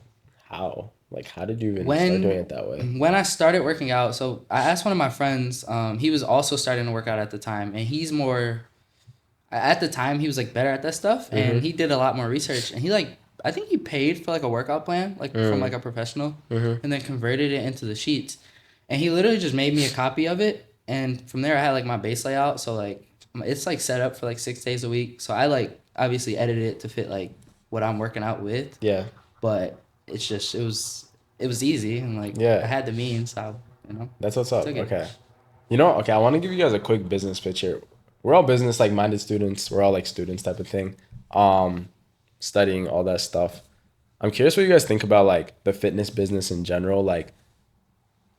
how? Like how did you even start doing it that way? When I started working out, so I asked one of my friends. He was also starting to work out at the time, and he's more. At the time, he was like better at that stuff, and he did a lot more research. And he like, I think he paid for like a workout plan, like from like a professional, and then converted it into the sheets. And he literally just made me a copy of it, and from there I had like my base layout. So like, it's like set up for like 6 days a week. So I like obviously edited it to fit like what I'm working out with. Yeah. But it's just it was easy, and like I had the means. So That's what's up. took it. Okay. Okay, I want to give you guys a quick business pitch here. We're all business like minded students. We're all like students type of thing. Studying all that stuff. I'm curious what you guys think about like the fitness business in general. Like,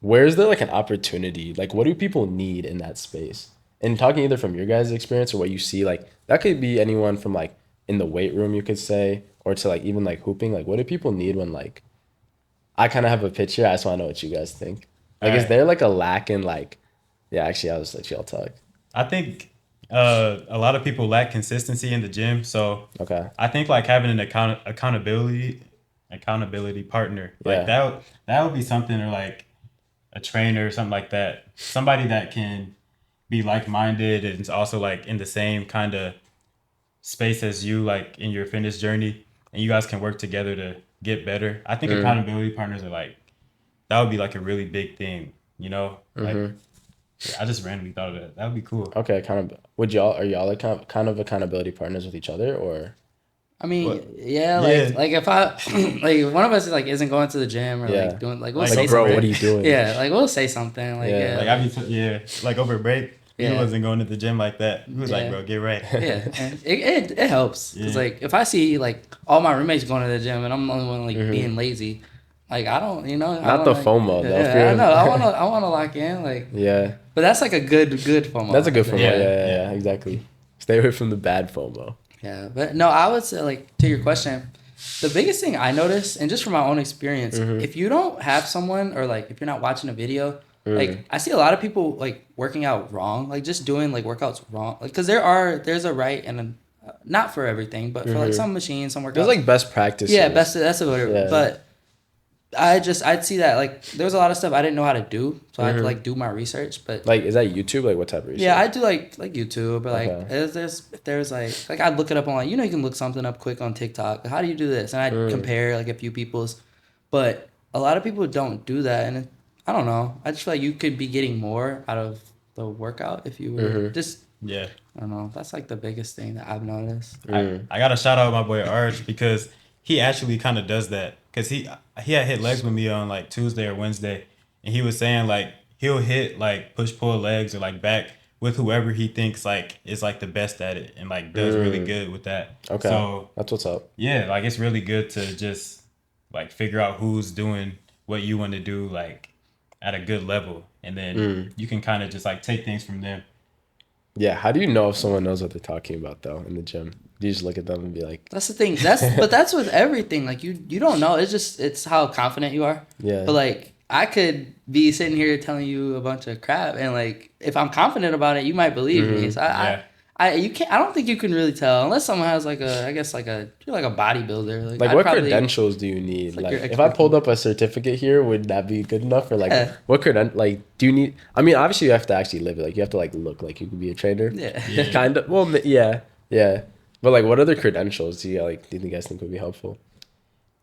where is there like an opportunity? Like, what do people need in that space? And talking either from your guys' experience or what you see, like that could be anyone from like in the weight room, you could say, or to like even like hooping. Like, what do people need when like I kind of have a pitch here. I just want to know what you guys think. Like, is there like a lack in like? Yeah, actually, I'll just let y'all talk. I think a lot of people lack consistency in the gym. So Okay. I think like having an accountability partner, like that would be something, or like a trainer or something like that. Somebody that can be like-minded and is also like in the same kind of space as you, like in your fitness journey, and you guys can work together to get better. I think accountability partners are like, that would be like a really big thing, like I just randomly thought of that would be cool. Okay, are y'all like kind of accountability partners with each other, or? I mean, What? yeah, Yeah. like if I like if one of us like isn't going to the gym or Yeah. like doing like we'll Like, say bro, something. what are you doing? Yeah, like we'll say something. Like Yeah. Like like over break, he Yeah. wasn't going to the gym like that. He was like, Yeah. bro, get right. yeah, and it helps because Yeah. like if I see like all my roommates going to the gym and I'm the only one like Mhm. being lazy, like I don't, I Not the wanna, FOMO, though. Yeah, I know. I wanna lock in like, Yeah. but that's like a good FOMO. That's a good FOMO. Like, Yeah, exactly. Stay away from the bad FOMO. Yeah, but no, I would say like to your question, the biggest thing I noticed, and just from my own experience, if you don't have someone or like if you're not watching a video, like I see a lot of people like working out wrong, like just doing like workouts wrong, like because there's a right and a, not for everything, but for like some machines, some workouts. There's like best practices. Yeah, that's whatever. Yeah. But I'd see that like there was a lot of stuff I didn't know how to do, so I had to like do my research. But Like, is that YouTube? Like, what type of research? yeah, I do like YouTube, but like Okay. if there's like I'd look it up online. You know, you can look something up quick on TikTok. How do you do this? And I'd compare like a few people's, but a lot of people don't do that, and I don't know. I just feel like you could be getting more out of the workout if you were just. Yeah. I don't know. That's like the biggest thing that I've noticed. I got to shout out my boy Arch because he actually kind of does that. Because he had hit legs with me on like Tuesday or Wednesday. And he was saying like he'll hit like push-pull legs or like back with whoever he thinks like is like the best at it and like does really good with that. Okay. So That's what's up. yeah, like it's really good to just like figure out who's doing what you want to do like at a good level. And then you can kind of just like take things from them. Yeah. How do you know if someone knows what they're talking about, though, in the gym? Do you just look at them and be like, That's the thing. But that's with everything. Like you don't know. It's how confident you are. yeah. But like I could be sitting here telling you a bunch of crap, and like if I'm confident about it, you might believe me. So Yeah. I don't think you can really tell unless someone has like you're like a bodybuilder. Like, I'd what probably- credentials do you need? like Like, your if I expertise. pulled up a certificate here, would that be good enough? Or like, Yeah. what like, do you need? I mean, obviously, you have to actually live it. Like, you have to like look like you could be a trainer. Yeah. Yeah. Kind of. Well, yeah. But like, what other credentials do you guys think would be helpful?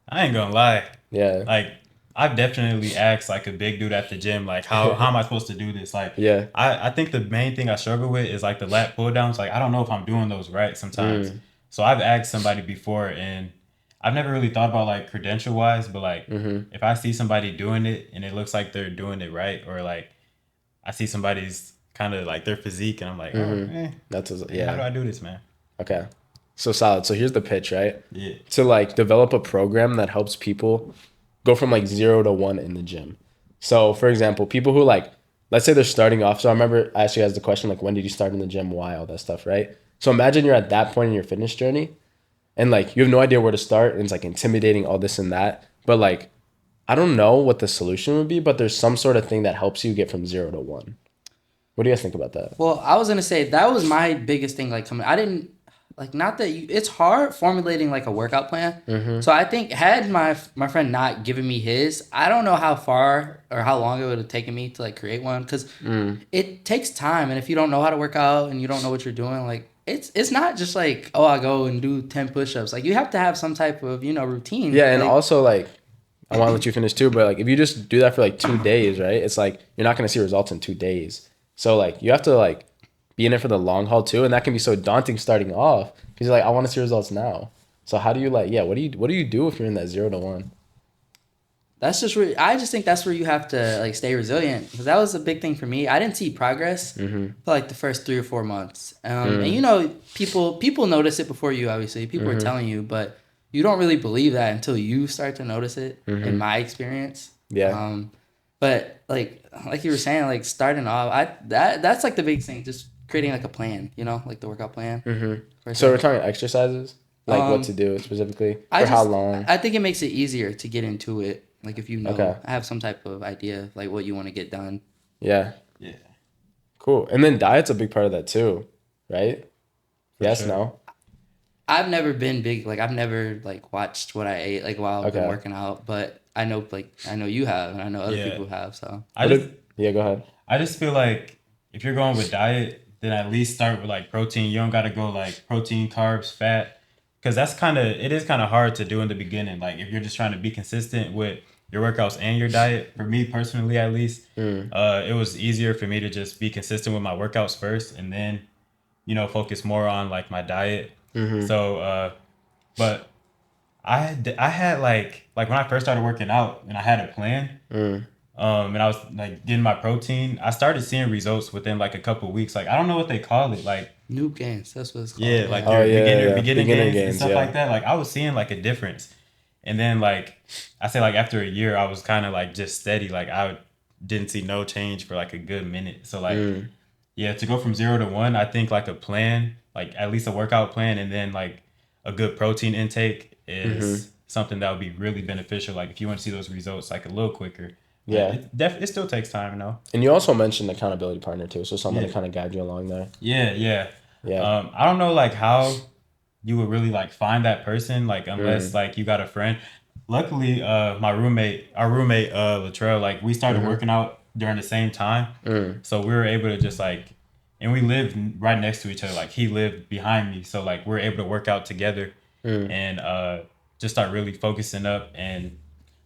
I ain't gonna lie. Yeah. Like I've definitely asked like a big dude at the gym, like how am I supposed to do this? Like Yeah. I think the main thing I struggle with is like the lat pull downs. Like I don't know if I'm doing those right sometimes. So I've asked somebody before and I've never really thought about like credential wise, but like if I see somebody doing it and it looks like they're doing it right, or like I see somebody's kind of like their physique and I'm like, That's how do yeah. I do this, man? Okay. So solid. So here's the pitch, right? Yeah. To like develop a program that helps people go from like 0 to 1 in the gym. So for example, people who like, let's say they're starting off. So I remember I asked you guys the question, like, when did you start in the gym? Why? All that stuff, right? So imagine you're at that point in your fitness journey and like, you have no idea where to start. And it's like intimidating, all this and that. But like, I don't know what the solution would be, but there's some sort of thing that helps you get from 0 to 1. What do you guys think about that? Well, I was gonna say that was my biggest thing. Like coming, I didn't like not that it's hard formulating like a workout plan. So I think had my friend not given me his, I don't know how far or how long it would have taken me to like create one because it takes time, and if you don't know how to work out and you don't know what you're doing, like it's not just like I go and do 10 push-ups. Like you have to have some type of routine. Yeah, and like, also like, I want to let you finish too, but like if you just do that for like 2 days, right? It's like you're not gonna see results in 2 days. So like you have to like be in it for the long haul too, and that can be so daunting starting off because you're like, I want to see results now. So how do you like what do you do if you're in that 0 to 1? That's just where I just think that's where you have to like stay resilient because that was a big thing for me. I didn't see progress for like the first 3 or 4 months, and people notice it before you. Obviously, people are telling you, but you don't really believe that until you start to notice it. In my experience, Yeah. But like you were saying, like starting off, that's like the big thing, just creating like a plan, like the workout plan. So we're talking exercises, like what to do specifically, for how long. I think it makes it easier to get into it. Like if you know, Okay. I have some type of idea of like what you want to get done. Yeah. Yeah. Cool. And then diet's a big part of that too, right? Yes. sure. No. I've never been big, like I've never like watched what I ate like while I've been Okay. working out, but I know you have, and I know other Yeah. people have. So Yeah. Go ahead. I just feel like if you're going with diet, then at least start with like protein. You don't got to go like protein, carbs, fat, because it is kind of hard to do in the beginning. Like if you're just trying to be consistent with your workouts and your diet. For me personally, at least, it was easier for me to just be consistent with my workouts first, and then focus more on like my diet. So But I had like when I first started working out and I had a plan. And I was like getting my protein. I started seeing results within like a couple of weeks. Like I don't know what they call it. Like Noob gains. That's what it's called. yeah, like Oh your yeah, yeah. beginning Beginner gains and gains, stuff yeah. like that. Like I was seeing like a difference. And then like I say like after a year I was kind of like just steady. Like I didn't see no change for like a good minute. So like yeah, to go from 0 to 1, I think like a plan, like at least a workout plan and then like a good protein intake is something that would be really beneficial. Like if you want to see those results like a little quicker. But Yeah. it still takes time, you know. And you also mentioned accountability partner too, so someone to Yeah. kind of guide you along there. Yeah. Yeah. I don't know like how you would really like find that person, like unless like you got a friend. Luckily, our roommate, Latrell, like we started working out during the same time, so we were able to just like, and we lived right next to each other. Like he lived behind me, so like we were able to work out together, and just start really focusing up. And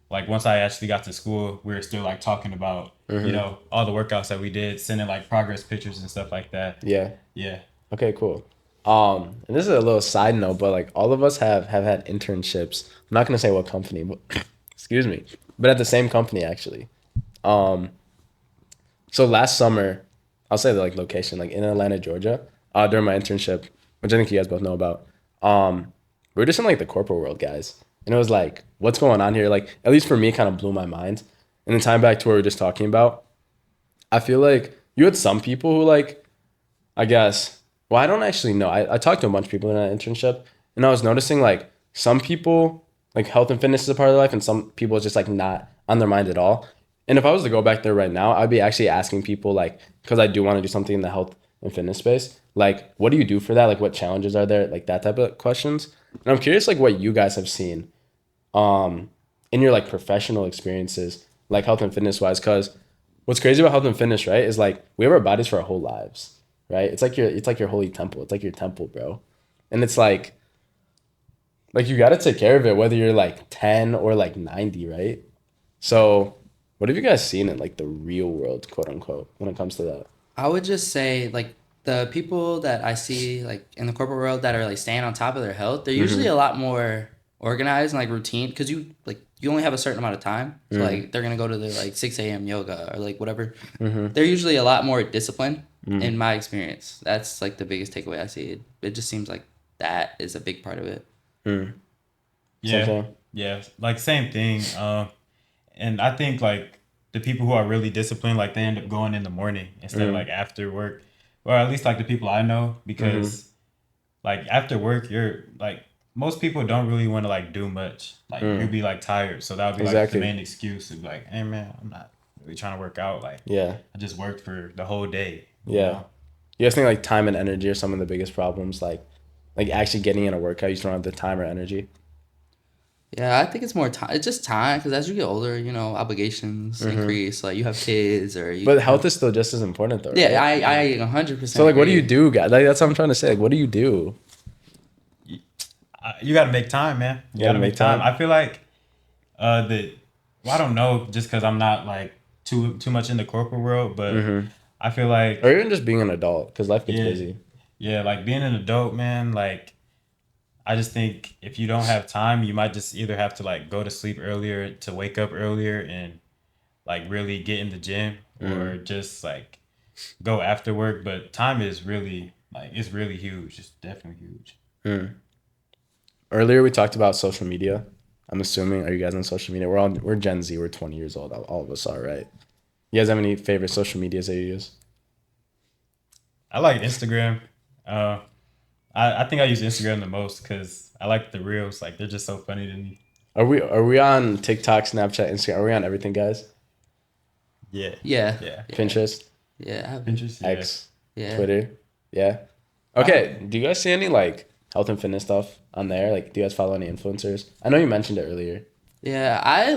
like once I actually got to school, we were still like talking about you know all the workouts that we did, sending like progress pictures and stuff like that. Yeah. Yeah. Okay, cool. And this is a little side note, but like all of us have had internships. I'm not gonna say what company, but excuse me, but at the same company actually. Um, so last summer, I'll say the like location, like in Atlanta, Georgia, during my internship, which I think you guys both know about. We were just in like the corporate world, guys, and it was like, what's going on here? Like, at least for me, it kind of blew my mind. And then time back to what we were just talking about, I feel like you had some people who like, I guess, well, I don't actually know. I talked to a bunch of people in that internship, and I was noticing like some people like health and fitness is a part of their life, and some people it's just like not on their mind at all. And if I was to go back there right now, I'd be actually asking people like, because I do want to do something in the health and fitness space, like, what do you do for that? Like, what challenges are there? Like that type of questions. And I'm curious, like, what you guys have seen, in your like professional experiences, like health and fitness wise, because what's crazy about health and fitness, right, is like we have our bodies for our whole lives, right? It's like your holy temple. It's like your temple, bro. And it's like you got to take care of it whether you're like 10 or like 90, right? So, what have you guys seen in like the real world, quote unquote, when it comes to that? I would just say like the people that I see like in the corporate world that are like staying on top of their health, they're usually a lot more organized and like routine because you only have a certain amount of time. So like they're gonna go to their like 6 a.m. yoga or like whatever. They're usually a lot more disciplined in my experience. That's like the biggest takeaway I see. It just seems like that is a big part of it. Yeah. Something. Yeah. Like same thing. And I think like the people who are really disciplined, like they end up going in the morning instead of like after work, or at least like the people I know, because like after work, you're like most people don't really want to like do much. Like you'll be like tired, so that would be like Exactly. the main excuse of like, hey man, I'm not really trying to work out. Like Yeah. I just worked for the whole day. You Yeah. know? You guys think like time and energy are some of the biggest problems? Like actually getting in a workout, you just don't have the time or energy. Yeah, I think it's more time. It's just time because as you get older, you know, obligations increase. Like you have kids or you. But health is still just as important though, Yeah, right? I 100%. So like, what do you agree. do, guys? Like that's what I'm trying to say. Like, what do you do? You got to make time, man. You got to make time. I feel like the well, I don't know, just because I'm not like too much in the corporate world, but I feel like Or even just being an adult, because life gets yeah, busy. yeah, like being an adult, man. Like I just think if you don't have time, you might just either have to like go to sleep earlier to wake up earlier and like really get in the gym, or just like go after work. But time is really like it's really huge. It's definitely huge. Earlier we talked about social media. I'm assuming, are you guys on social media? We're Gen Z. We're 20 years old. All of us are, right? You guys have any favorite social medias that you use? I like Instagram. I think I use Instagram the most because I like the reels. Like they're just so funny to me. Are we on TikTok, Snapchat, Instagram? Are we on everything, guys? Yeah. Yeah. Yeah. Pinterest, Yeah. Pinterest. Yeah. X, Yeah. Twitter. Yeah. Okay. Do you guys see any like health and fitness stuff on there? Like, do you guys follow any influencers? I know you mentioned it earlier. Yeah, I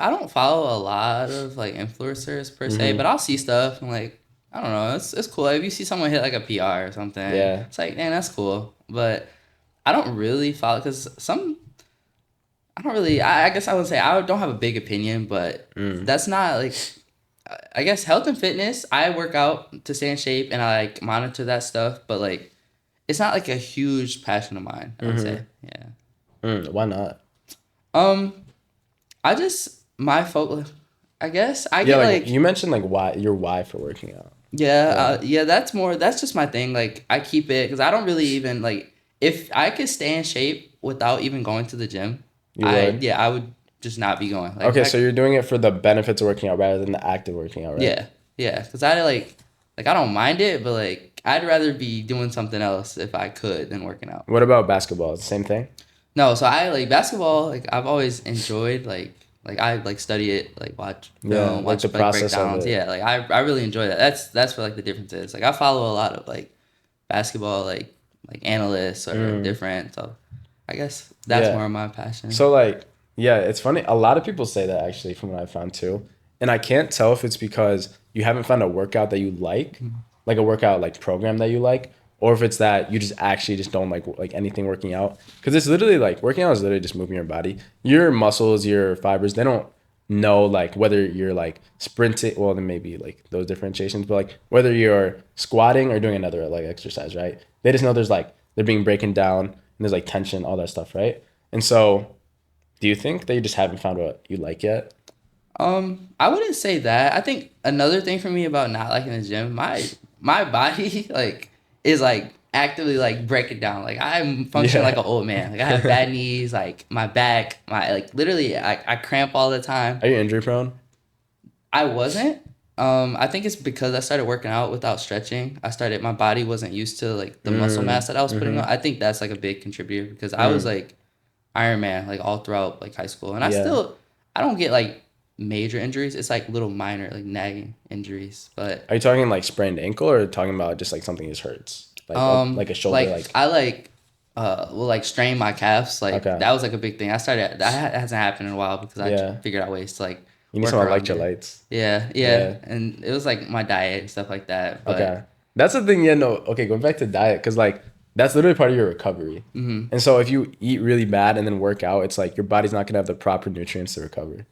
don't follow a lot of like influencers per se, but I'll see stuff and like I don't know, it's cool. If you see someone hit like a PR or something, Yeah. it's like, man, that's cool. But I don't really follow because I don't really. I guess I would say I don't have a big opinion, but that's not like. I guess health and fitness. I work out to stay in shape, and I like monitor that stuff. But like, it's not like a huge passion of mine. I would say, yeah. Why not? I just my focus. I guess I Yeah, get like like you mentioned, like why for working out. yeah. That's just my thing. Like I keep it because I don't really even like if I could stay in shape without even going to the gym. You would. I would just not be going. Like Okay, if so I, you're doing it for the benefits of working out rather than the act of working out, right? yeah, because I like I don't mind it, but like I'd rather be doing something else if I could than working out. What about basketball? It's the same thing? No, so I like basketball. Like I've always enjoyed like I like study it, like watch Yeah, film, like watch the like process of breakdowns. it. Yeah, like I really enjoy that. That's what like the difference is. Like I follow a lot of like basketball like analysts or different. So I guess that's Yeah. more of my passion. So like, yeah, it's funny. A lot of people say that actually from what I found too. And I can't tell if it's because you haven't found a workout that you like a workout like program that you like, or if it's that you just actually just don't like anything working out. Because it's literally like working out is literally just moving your body. Your muscles, your fibers, they don't know like whether you're like sprinting, well then maybe like those differentiations, but like whether you're squatting or doing another like exercise, right? They just know there's like they're being broken down and there's like tension, all that stuff, right? And so do you think that you just haven't found what you like yet? I wouldn't say that. I think another thing for me about not liking the gym, my body like is like actively like breaking down. Like I'm functioning Yeah. like an old man. Like I have bad knees, like my back, my like literally I cramp all the time. Are you injury prone? I wasn't. I think it's because I started working out without stretching. My body wasn't used to like the muscle mass that I was putting on. I think that's like a big contributor because I was like Iron Man like all throughout like high school, and Yeah. I don't get like major injuries. It's like little minor like nagging injuries, but Are you talking like sprained ankle or talking about just like something just hurts? Like a shoulder like I will like strain my calves. Like Okay. that was like a big thing. Hasn't happened in a while because I Yeah. figured out ways to like You need work some around it. electrolytes. Yeah, Yeah. and it was like my diet and stuff like that. But Okay. That's the thing, yeah, no. Okay, going back to diet, because like that's literally part of your recovery. And so if you eat really bad and then work out, it's like your body's not gonna have the proper nutrients to recover.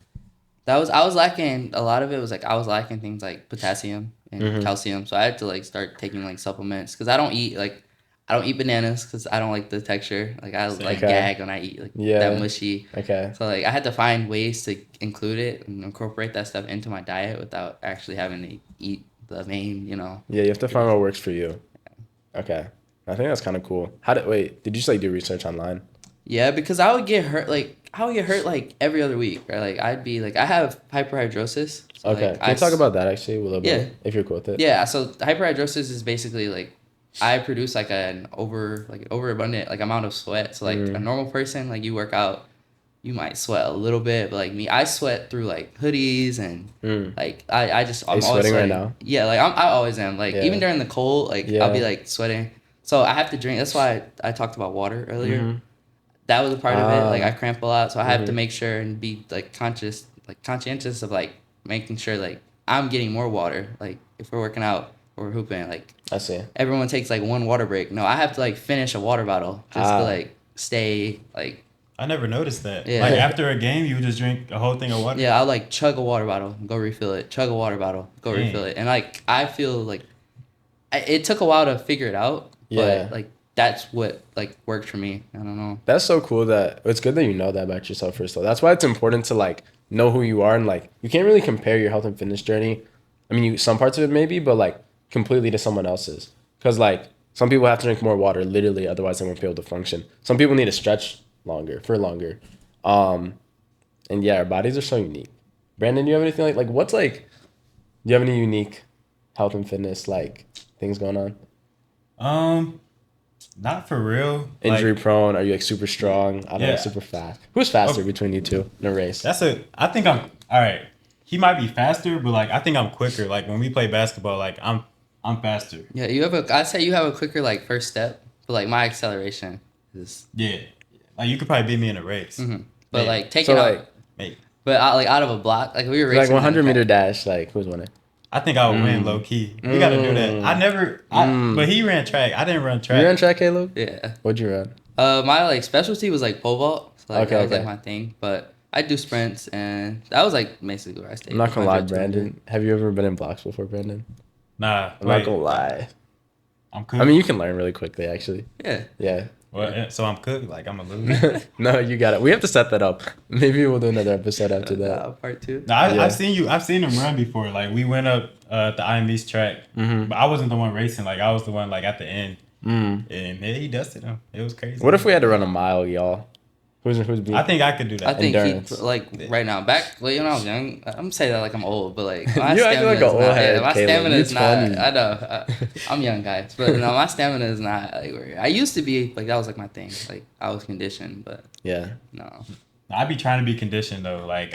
I was lacking a lot of it was like I was lacking things like potassium and calcium, so I had to like start taking like supplements because I don't eat bananas because I don't like the texture. Like I like Okay. gag when I eat like Yeah. that mushy. Okay. So like I had to find ways to include it and incorporate that stuff into my diet without actually having to eat the main, you know. Yeah, you have to find what works for you. Okay. I think that's kind of cool. Did you just like do research online? Yeah, because I would get hurt like every other week, or like I'd be like I have hyperhidrosis. So, Okay. like, Can you talk about that actually a little bit? Yeah. If you're cool with it? Yeah, so hyperhidrosis is basically like I produce like an overabundant like amount of sweat. So like a normal person, like you work out, you might sweat a little bit, but like me, I sweat through like hoodies and like I just Are I'm you always sweating right sweating. now? Yeah, like I always am. Like Yeah. even during the cold, like Yeah. I'll be like sweating. So I have to drink. That's why I talked about water earlier. That was a part of it. Like I cramp a lot, so I have to make sure and be like conscientious of like making sure like I'm getting more water. Like if we're working out or we're hooping, like I see. everyone takes like one water break. No, I have to like finish a water bottle just to like stay like I never noticed that. Yeah. Like after a game, you would just drink a whole thing of water. yeah. I'll like chug a water bottle, go refill it. Chug a water bottle, go Dang. refill it. And like I feel like it took a while to figure it out, Yeah. but like that's what like worked for me. I don't know. That's so cool that it's good that you know that about yourself first though. That's why it's important to like know who you are and like you can't really compare your health and fitness journey. I mean, some parts of it maybe, but like completely to someone else's. Cause like some people have to drink more water literally, otherwise they won't be able to function. Some people need to stretch longer. And yeah, our bodies are so unique. Brandon, do you have anything like what's like? Do you have any unique health and fitness like things going on? Not for real. Injury Like, prone? Are you like super strong? I don't know, Yeah. super fast. Who's faster Oh. between you two in a race? I think I'm all right. He might be faster, but like I think I'm quicker. Like when we play basketball, like I'm faster. Yeah, I'd say you have a quicker like first step, but like my acceleration is. Yeah. Like you could probably beat me in a race. But Maybe. like taking So out, like, Maybe. but like out of a block, like we were like racing. 100 meter dash, like who's winning? I think I would win low key. We gotta do that. But he ran track. I didn't run track. You ran track, Caleb? Yeah. What'd you run? My like specialty was like pole vault, so like Okay, that was like okay. my thing. But I do sprints, and that was like basically where I stayed. I'm not gonna lie, 100, 200. Brandon. Have you ever been in blocks before, Brandon? Nah. I'm not gonna lie. I'm cool. I mean, you can learn really quickly, actually. Yeah. Yeah. Well, so I'm cooked. Like I'm a loser. No, you got it. We have to set that up. Maybe we'll do another episode after that. Part 2. No, Yeah. I've seen him run before. Like we went up at the IMB's track, but I wasn't the one racing. Like I was the one like at the end, and yeah, he dusted him. It was crazy. What if we had to run a mile, y'all? Who's being? I think I could do that. I think Endurance. right now, back when I was young, I'm saying that like I'm old, but like my You acting like an old head, my Kaleb. stamina You is not. 20. I know I'm young, guys, but no, my stamina is not like where I used to be. Like that was like my thing. Like I was conditioned, but Yeah. no. I be trying to be conditioned though. Like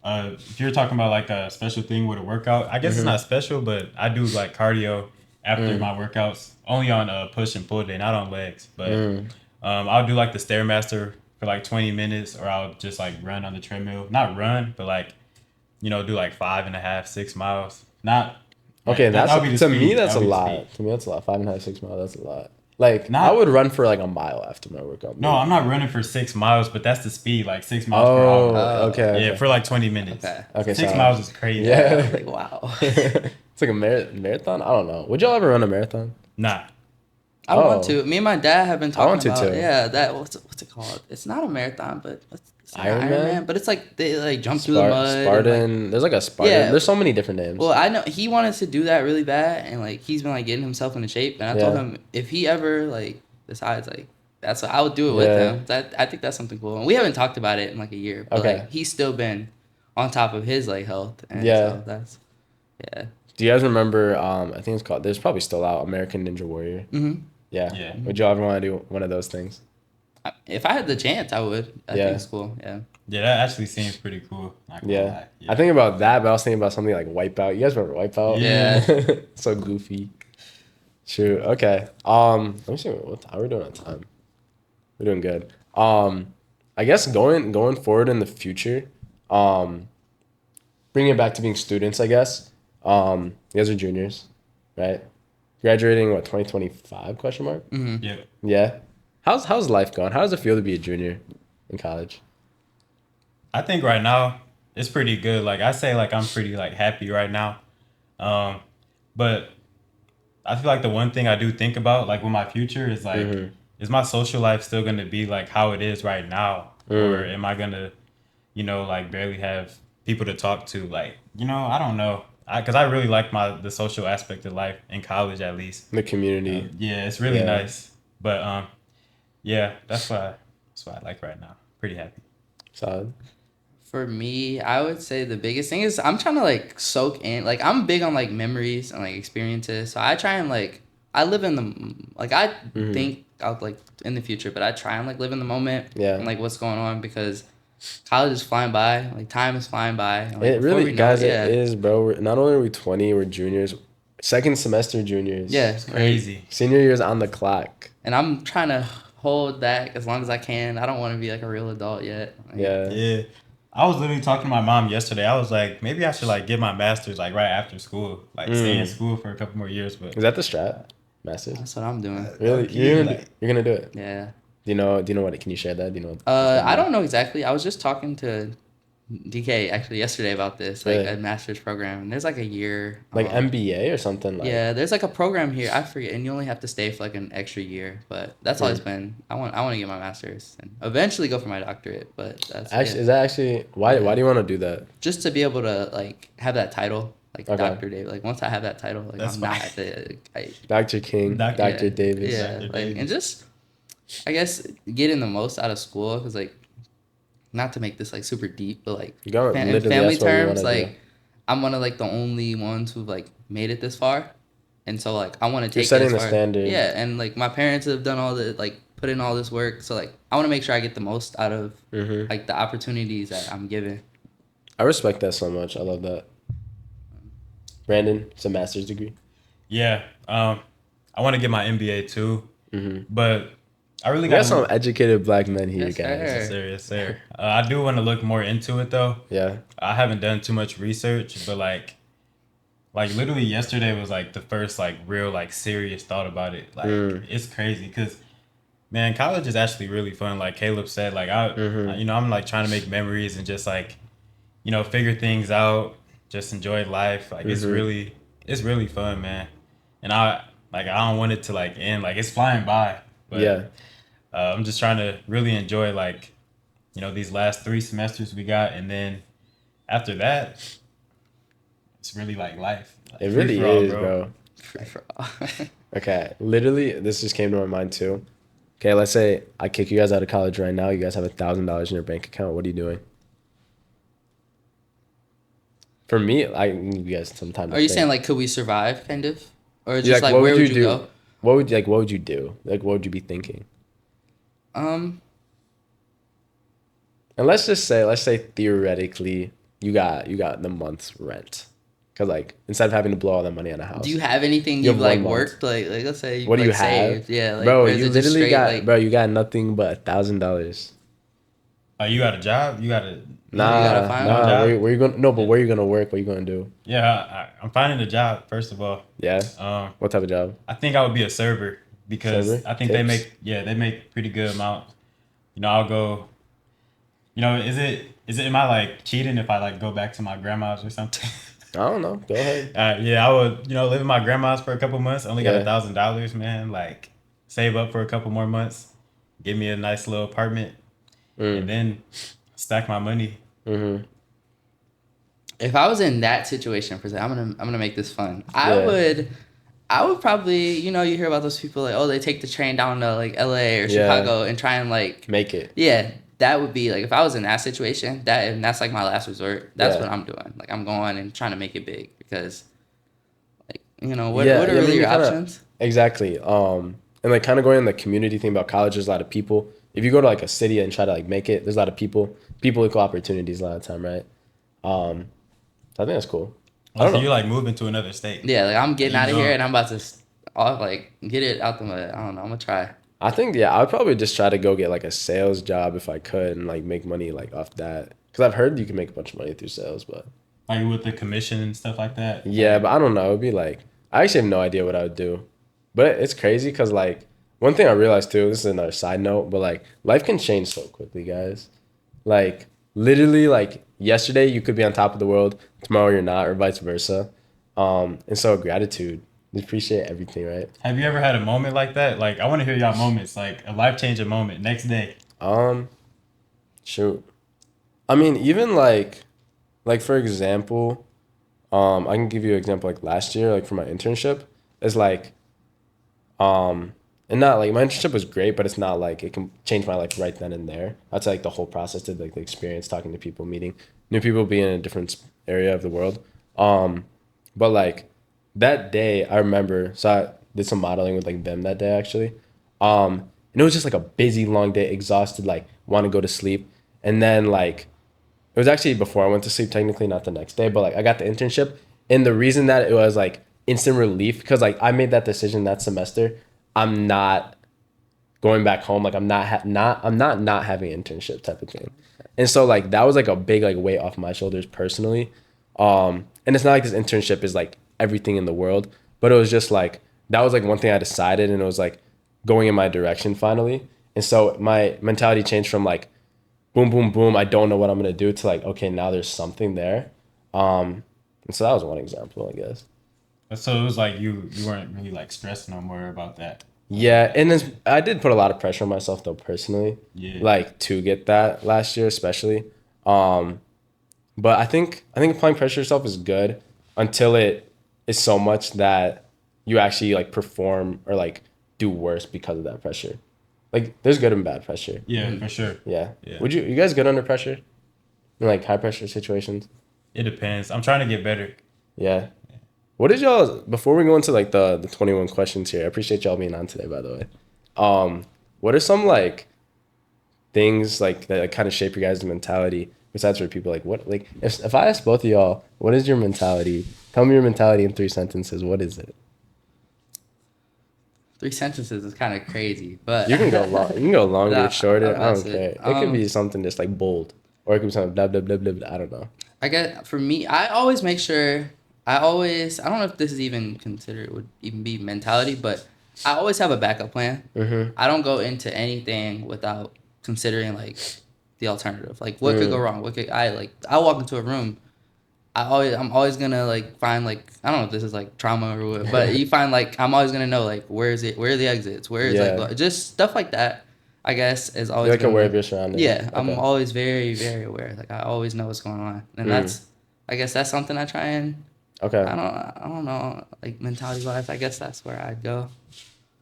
if you're talking about like a special thing with a workout, I guess it's not special, but I do like cardio after my workouts, only on push and pull day, not on legs. But I'll do like the Stairmaster for like 20 minutes, or I'll just like run on the treadmill. Not run, but like, do like 5.5, 6 miles. Not Okay, like, that's that'll be the to me speed. that's a That'll be the lot. speed. To me that's a lot. 5.5, 6 miles. That's a lot. Like Not- I would run for like a mile after my workout. No, I'm not running for 6 miles, but that's the speed, like 6 miles Oh, per hour. okay. Yeah, for like 20 minutes. Okay. 6 sorry. miles is crazy. Yeah. Like wow. It's like a marathon. I don't know. Would y'all ever run a marathon? Nah. I Oh. want to. Me and my dad have been talking want to, about. too. Yeah, that what's it called? It's not a marathon, but it's not Iron Man? But it's like they like jump through the mud. and, like- Spartan. There's like a Spartan. Yeah. There's so many different names. Well, I know he wanted to do that really bad, and like he's been like getting himself into shape. And I told Yeah. him if he ever like decides like that's what I would do it with Yeah. him. I think that's something cool. And we haven't talked about it in like a year, but Okay. like he's still been on top of his like health. And Yeah. so that's yeah. Do you guys remember? I think it's called. There's probably still out American Ninja Warrior. Mm-hmm. Yeah. Yeah. Would y'all ever want to do one of those things? If I had the chance, I would. I Yeah. think it's cool. Yeah. Yeah, that actually seems pretty cool. Not gonna Yeah. lie. I think about that, but I was thinking about something like Wipeout. You guys remember Wipeout? Yeah. So goofy. Shoot. Okay. Let me see how we're doing on time. We're doing good. I guess going forward in the future, bringing it back to being students, I guess. You guys are juniors, right? Graduating what 2025 question mark? Mm-hmm. Yeah. Yeah. How's life going? How does it feel to be a junior in college? I think right now it's pretty good. Like I say, like I'm pretty like happy right now. But I feel like the one thing I do think about, like with my future, is like, is my social life still gonna be like how it is right now, or am I gonna, like barely have people to talk to? Like, I don't know. Because I really like the social aspect of life in college, at least. The community. Yeah, it's really Yeah. nice. But yeah, that's what I like right now. Pretty happy. Solid. For me, I would say the biggest thing is I'm trying to like soak in. Like I'm big on like memories and like experiences. So I try and like I live in the like I think I'll like in the future, but I try and like live in the moment. Yeah. And like what's going on because college is flying by. Like time is flying by. And, like, It before really, we know guys, yeah. it is, bro. Not only are we 20, we're juniors. Second semester juniors. Yeah, It's crazy. Senior year's on the clock. and I'm trying to hold that as long as I can. I don't want to be like a real adult yet. Like, Yeah. Yeah. I was literally talking to my mom yesterday. I was like, maybe I should like get my master's like right after school. Like stay in school for a couple more years. But Is that the strat? Masters? That's what I'm doing. Really? Okay, You're gonna do it? Yeah. Do you know what? Can you share that? Do you know? I don't know exactly. I was just talking to DK actually yesterday about this, like Really? a master's program. And there's like a year. Like MBA or something? Like, Yeah, there's like a program here. I forget, and you only have to stay for like an extra year. But that's always been. I want to get my master's and eventually go for my doctorate. But that's Actually, yeah. is that actually why? Why do you want to do that? Just to be able to like have that title, like Okay. Dr. David. Like once I have that title, like That's I'm fine. not the. Dr. King, Dr. Dr. Yeah. Davis. Yeah, Dr. like Davis. and just, I guess getting the most out of school because like, not to make this like super deep, but like You got in literally, family that's what we terms, wanna do. like I'm one of like the only ones who've like made it this far, and so like I want to take You're it setting as the far- standard. Yeah, and like my parents have done all the like put in all this work, so like I want to make sure I get the most out of like the opportunities that I'm given. I respect that so much. I love that. Brandon, it's a master's degree. yeah, I want to get my MBA too. But I really We got got some educated black men here, Yes, guys. sir. Yes, sir. I do want to look more into it though. Yeah. I haven't done too much research, but like literally yesterday was like the first like real like serious thought about it. Like it's crazy because man, college is actually really fun. Like Kaleb said, like I'm like trying to make memories and just like figure things out, just enjoy life. Like it's really fun, man. And I don't want it to like end. Like it's flying by. But Yeah. I'm just trying to really enjoy like, these last 3 semesters we got, and then after that, it's really like life, like It free really for all, is, bro. bro. Free for all. Okay, literally, this just came to my mind too. Okay, let's say I kick you guys out of college right now. You guys have $1,000 in your bank account. What are you doing? For me, I need you guys some time to Are you think. saying like could we survive kind of, or Yeah, just like what where would would you you do? go? What would you do? Like, what would you be thinking? Um, And let's say theoretically, you got the month's rent, because like instead of having to blow all that money on a house, do you have anything you you've have like 1 month. worked like let's say you've What do you like have, saved? Yeah, like bro? or is You it just literally straight got, like bro. You got nothing but $1,000. You got a job? You got a yeah you gotta Nah, find no one? nah. job? Where you gonna? No, but Yeah, where you gonna work? What you gonna do? I'm finding a job first of all. Yeah. Um, What type of job? I think I would be a server because Server? I think Tips? they make pretty good amount. I'll go. Is it am I like cheating if I like go back to my grandma's or something? I don't know. Go ahead. Yeah, I would live in my grandma's for a couple months. Only got Yeah. $1,000, man. Like save up for a couple more months, give me a nice little apartment, and Mm. then stack my money. Mm-hmm. If I was in that situation, for example, I'm gonna make this fun. Yeah. I would probably, you know, you hear about those people like, oh, they take the train down to like LA or Yeah. Chicago and try and like, Make it. yeah, that would be like if I was in that situation, and that's like my last resort. That's Yeah. what I'm doing. Like I'm going and trying to make it big because, like, you know, Yeah, what are I really mean, your you kinda- options? Exactly. And like kind of going in the community thing about college, there's a lot of people. If you go to like a city and try to like make it, there's a lot of people. People equal opportunities a lot of time, right? So I think that's cool. I don't So know. you like moving to another state? Yeah, like I'm getting You out of here know. and I'm about to, I'll, like get it out the mud. I don't know. I'm gonna try. I think yeah, I'd probably just try to go get like a sales job if I could and like make money like off that. Because I've heard you can make a bunch of money through sales, but Like with the commission and stuff like that. yeah, but I don't know. It'd be like I actually have no idea what I would do, but it's crazy because like one thing I realized too. This is another side note, but like life can change so quickly, guys. Like literally, like yesterday you could be on top of the world, tomorrow you're not, or vice versa. And so gratitude, appreciate everything, right? Have you ever had a moment like that? Like I want to hear y'all moments, like a life changing moment next day. Um, Shoot. I mean, even like for example, I can give you an example like last year, like for my internship, is like and not like my internship was great, but it's not like it can change my life right then and there. That's like the whole process, did like the experience, talking to people, meeting new people, being in a different area of the world. But like that day, I remember. So I did some modeling with like them that day actually. And it was just like a busy, long day, exhausted, like want to go to sleep, and then like it was actually before I went to sleep, technically not the next day, but like I got the internship, and the reason that it was like instant relief because like I made that decision that semester. I'm not going back home. Like I'm not not having an internship type of thing, and so like that was like a big like weight off my shoulders personally. And it's not like this internship is like everything in the world, but it was just like that was like one thing I decided, and it was like going in my direction finally. And so my mentality changed from like boom, boom, boom, I don't know what I'm gonna do to like, okay, now there's something there. And so that was one example, I guess. So it was like you weren't really like stressed no more about that. Yeah, and then I did put a lot of pressure on myself though personally, Yeah. like to get that last year especially. But I think applying pressure to yourself is good until it is so much that you actually like perform or like do worse because of that pressure. Like there's good and bad pressure. Yeah, for sure. Yeah. Yeah. Would you guys good under pressure? In like high pressure situations? It depends. I'm trying to get better. Yeah. What did y'all before we go into like the 21 questions here? I appreciate y'all being on today, by the way. What are some like things like that like, kind of shape your guys' mentality besides for people like what like if I ask both of y'all, what is your mentality? Tell me your mentality in 3 sentences. What is it? 3 sentences is kind of crazy, but You can go long. You can go longer, Nah, shorter. I that's don't it. care. It could be something just like bold, or it could be something blah blah blah blah. Blah. I don't know. I get for me, I always make sure. I don't know if this is even considered would even be mentality, but I always have a backup plan. Mm-hmm. I don't go into anything without considering like the alternative. Like what could go wrong? What could I walk into a room. I'm always gonna like find like I don't know if this is like trauma or what, but you find like I'm always gonna know like where are the exits? Where is Yeah. like just stuff like that. I guess, is always You're like been aware of your surroundings. yeah. I'm Okay. always very very aware. Like I always know what's going on, and I guess that's something I try and Okay. I don't know, like mentality wise. I guess that's where I'd go.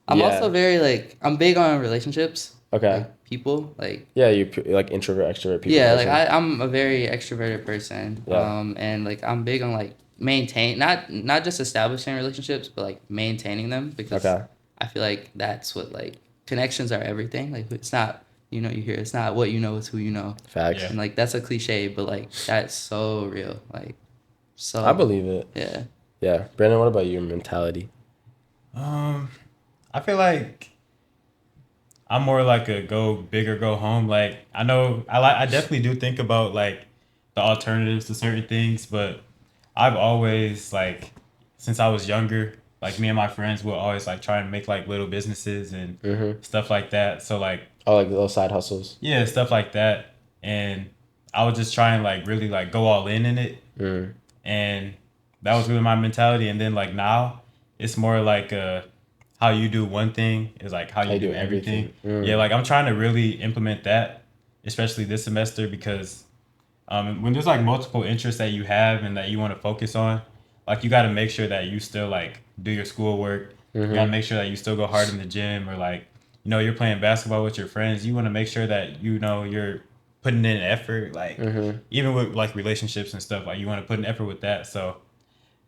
I'm Yeah. also very like I'm big on relationships. Okay. Like people like Yeah, like introvert, extrovert people. yeah, like person. I'm a very extroverted person. Yeah. And like I'm big on like maintain not just establishing relationships, but like maintaining them because Okay. I feel like that's what like connections are everything. Like it's not you know you hear it's not what you know, it's who you know. Facts. Yeah. And like that's a cliche, but like that's so real. Like so I believe it. yeah. Yeah. Brandon, what about your mentality? I feel like I'm more like a go big or go home. Like I definitely do think about like the alternatives to certain things, but I've always like since I was younger, like me and my friends will always like try and make like little businesses and stuff like that. So like Oh, like those side hustles. yeah, stuff like that. And I would just try and like really like go all in it. Mm. And that was really my mentality. And then like now it's more like how you do one thing is like how you do everything. Yeah, like I'm trying to really implement that, especially this semester because when there's like multiple interests that you have and that you want to focus on, like you got to make sure that you still like do your schoolwork. You got to make sure that you still go hard in the gym or like you're playing basketball with your friends. You want to make sure that you're putting in effort, like even with like relationships and stuff. Like you want to put an effort with that. So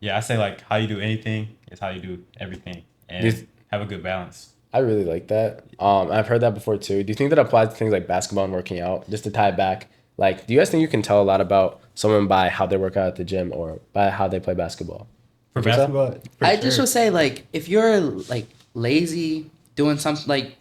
yeah, I say like how you do anything is how you do everything, and have a good balance. I really like that. I've heard that before too. Do you think that applies to things like basketball and working out? Just to tie it back, like, do you guys think you can tell a lot about someone by how they work out at the gym or by how they play basketball? For You think so? basketball, for I just sure. would say like if you're like lazy doing something like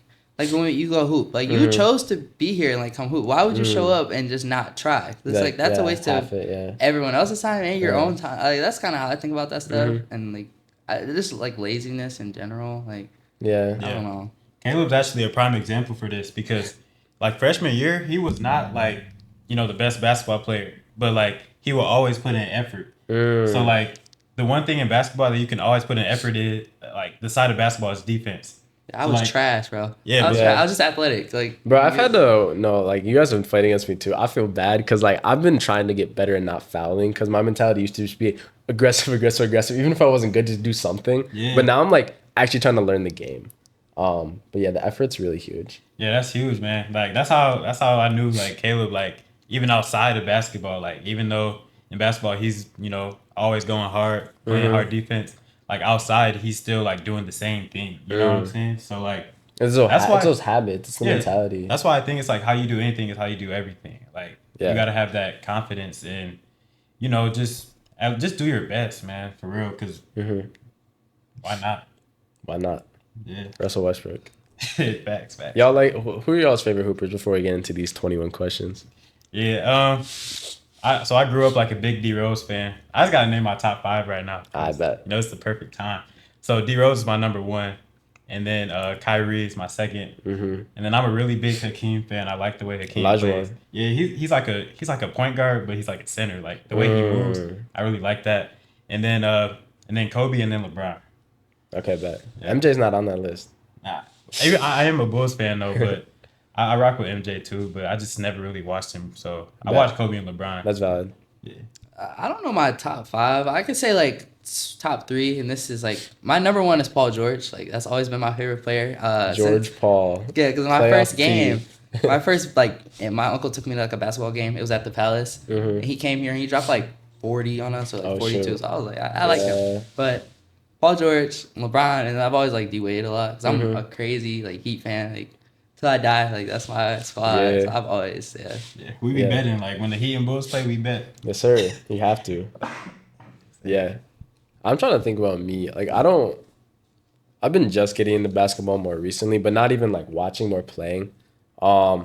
when you go hoop, like you chose to be here and like come hoop. Why would you show up and just not try? It's like that's a waste of everyone else's time and your own time. Like that's kind of how I think about that stuff. And like just like laziness in general. Like Yeah. I don't know. Caleb's actually a prime example for this because, like, freshman year, he was not, like, the best basketball player, but, like, he will always put in effort. So, like, the one thing in basketball that you can always put in effort is, like, the side of basketball is defense. I So, was like, trash, bro. Yeah, I was, but- trash. I was just athletic. Like, Bro, I've had to no, like you guys have been fighting against me too. I feel bad because like I've been trying to get better and not fouling because my mentality used to just be aggressive, aggressive, aggressive. Even if I wasn't good, just do something. Yeah. But now I'm like actually trying to learn the game. But yeah, the effort's really huge. Yeah, that's huge, man. Like, that's how I knew, like, Caleb, like, even outside of basketball, like, even though in basketball he's, always going hard, playing hard defense, like, outside he's still, like, doing the same thing. You know what I'm saying? So, like, It's those habits. It's the mentality. that's why I think it's like how you do anything is how you do everything. Like you got to have that confidence and just do your best, man, for real. Because why not? Why not? Yeah, Russell Westbrook. facts. Y'all like who are y'all's favorite hoopers before we get into these 21 questions? Yeah. I grew up like a big D Rose fan. I just gotta name my top 5 right now. I bet. It's the perfect time. So D Rose is my number 1. And then Kyrie is my second, and then I'm a really big Hakeem fan. I like the way Hakeem plays. Yeah, he's like a point guard, but he's like a center. Like the way he moves, I really like that. And then Kobe, and then LeBron. Okay, bet. Yeah. MJ's not on that list. Nah, I am a Bulls fan though, but I rock with MJ too. But I just never really watched him, so I watched Kobe and LeBron. That's valid. Yeah. I don't know my top 5. I could say like top 3, and this is like my number 1 is Paul George. Like that's always been my favorite player. Paul. Yeah, because my first game, and my uncle took me to like a basketball game. It was at the Palace. And he came here and he dropped like 40 on us, or like 42. Shoot. So I was like, I like him. But Paul George, LeBron, and I've always liked D-Wade a lot because I'm a crazy like Heat fan. Like till I die, like that's my squad. Yeah. So I've always we be betting like when the Heat and Bulls play, we bet. Yes, sir. You have to. Yeah. I'm trying to think about me. Like, I've been just getting into basketball more recently, but not even like watching, more playing. I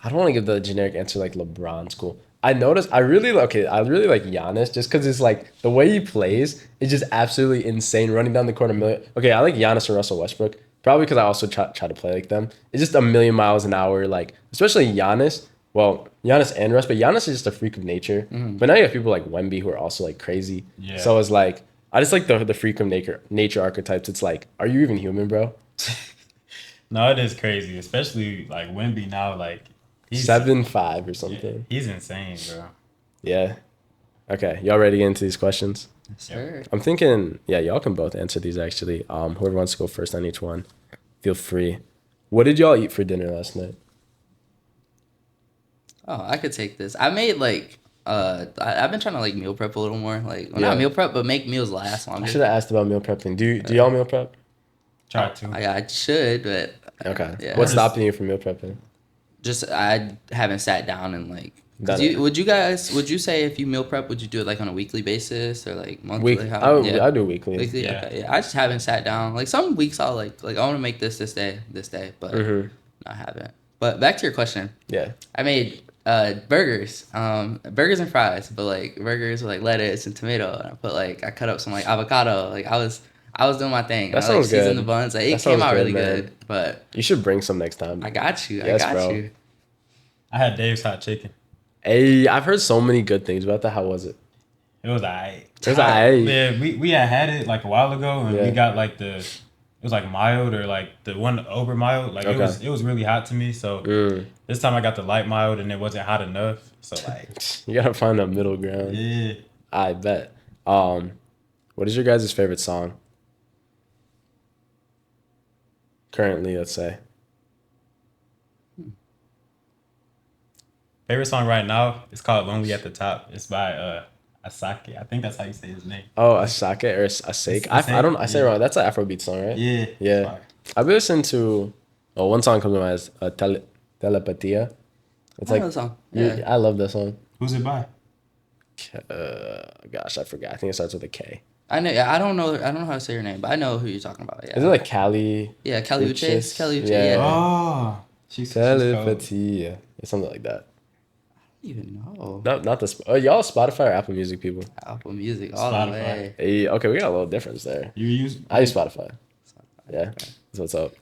don't want to give the generic answer like LeBron's cool. I really like Giannis just because it's like the way he plays is just absolutely insane, running down the court a million. Okay, I like Giannis and Russell Westbrook, probably because I also try to play like them. It's just a million miles an hour, like, especially Giannis. Well, Giannis and Russ, but Giannis is just a freak of nature. But now you have people like Wemby who are also like crazy. Yeah. So it's like, I just like the freak of nature archetypes. It's like, are you even human, bro? No, it is crazy, especially like Wemby now. Like he's 7'5" or yeah, something. he's insane, bro. Yeah. Okay. Y'all ready to get into these questions? Sure. I'm thinking, yeah, y'all can both answer these actually. Whoever wants to go first on each one, feel free. What did y'all eat for dinner last night? Oh, I could take this. I made like I've been trying to like meal prep a little more. Like well, not Yeah. meal prep, but make meals last I longer. should have asked about meal prepping. Do y'all meal prep? Try to. I should, but Okay. yeah. What's stopping you from meal prepping? Just I haven't sat down and like. Done it. Would you say if you meal prep, would you do it like on a weekly basis or like monthly? Week. How, I do weekly. Weekly, Yeah. okay. Yeah, I just haven't sat down. Like some weeks I'll like I want to make this day, but Mm-hmm. I haven't. But back to your question. Yeah. I made burgers, burgers and fries, but like burgers with like lettuce and tomato, and I cut up some like avocado. Like I was doing my thing. That I like sounds seasoned good. the buns. Like, That it came sounds out good, really man. good. But You should bring some next time. I got you. Yes, I got bro. you. I had Dave's hot chicken. Hey, I've heard so many good things about that. How was it? It was alright. It was alright. Yeah, we had it like a while ago, and Yeah. we got like it was like mild or like the one over mild. Like Okay. it was really hot to me. So this time I got the light mild, and it wasn't hot enough. So like, You gotta find a middle ground. yeah. I bet. What is your guys' favorite song? Currently, let's say. Favorite song right now is called "Lonely at the Top." It's by Asake. I think that's how you say his name. Oh, Asake or Asake. I don't. I say Yeah. wrong. That's an Afrobeat song, right? Yeah. Yeah. Fire. I've been listening to. Oh, one song comes to mind is Telepatia. It's I like know the song. you- Yeah. I love that song. Who's it by? Gosh, I forgot. I think it starts with a K. I know. I don't know. I don't know how to say your name, but I know who you're talking about. Yeah. Is it like Cali? Yeah, Cali Uches. Uches? Cali Uches. Yeah. Yeah. Oh, she's cold. Telepatia. It's something like that. I don't even know. Not the. Y'all Spotify or Apple Music people? Apple Music all Spotify. the way. Hey, okay, we got a little difference there. You use? I use Spotify. Yeah, that's what's up.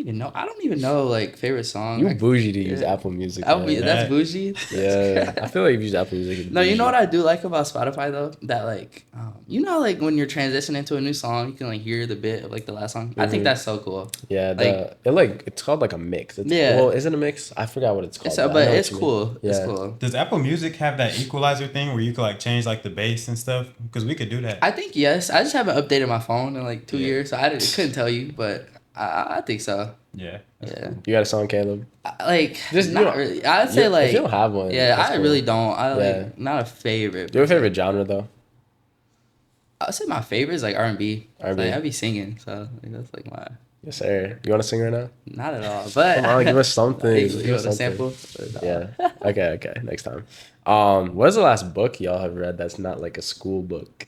I don't even know like favorite song. You bougie to use yeah. Apple Music. Apple, man. that's bougie. Yeah, I feel like if you use Apple Music. it's No, you know bougie. what I do like about Spotify though? That like, you know, like when you're transitioning to a new song, you can like hear the bit of like the last song. I think that's so cool. Yeah, it's called like a mix. It's, Yeah. Well, is it a mix? I forgot what it's called. I But know what it's you mean. cool. It's Yeah. cool. Does Apple Music have that equalizer thing where you could like change like the bass and stuff? Because we could do that. I think yes. I just haven't updated my phone in like 2 Yeah. years, so couldn't tell you, but I think so. Yeah. Yeah. You got a song, Caleb? Like Just, you not don't- really. I'd say like if you don't have one. yeah. that's I cool. really don't. I like Yeah. not a favorite. Do you have a favorite genre though? I'd say my favorite is like R&B. R&B. Like, I'd be singing, so like, that's like my Yes, sir. You want to sing right now? not at all. But Come on, give us something. You Give us want a something. sample? Yeah. Okay. Next time. What is the last book y'all have read that's not like a school book?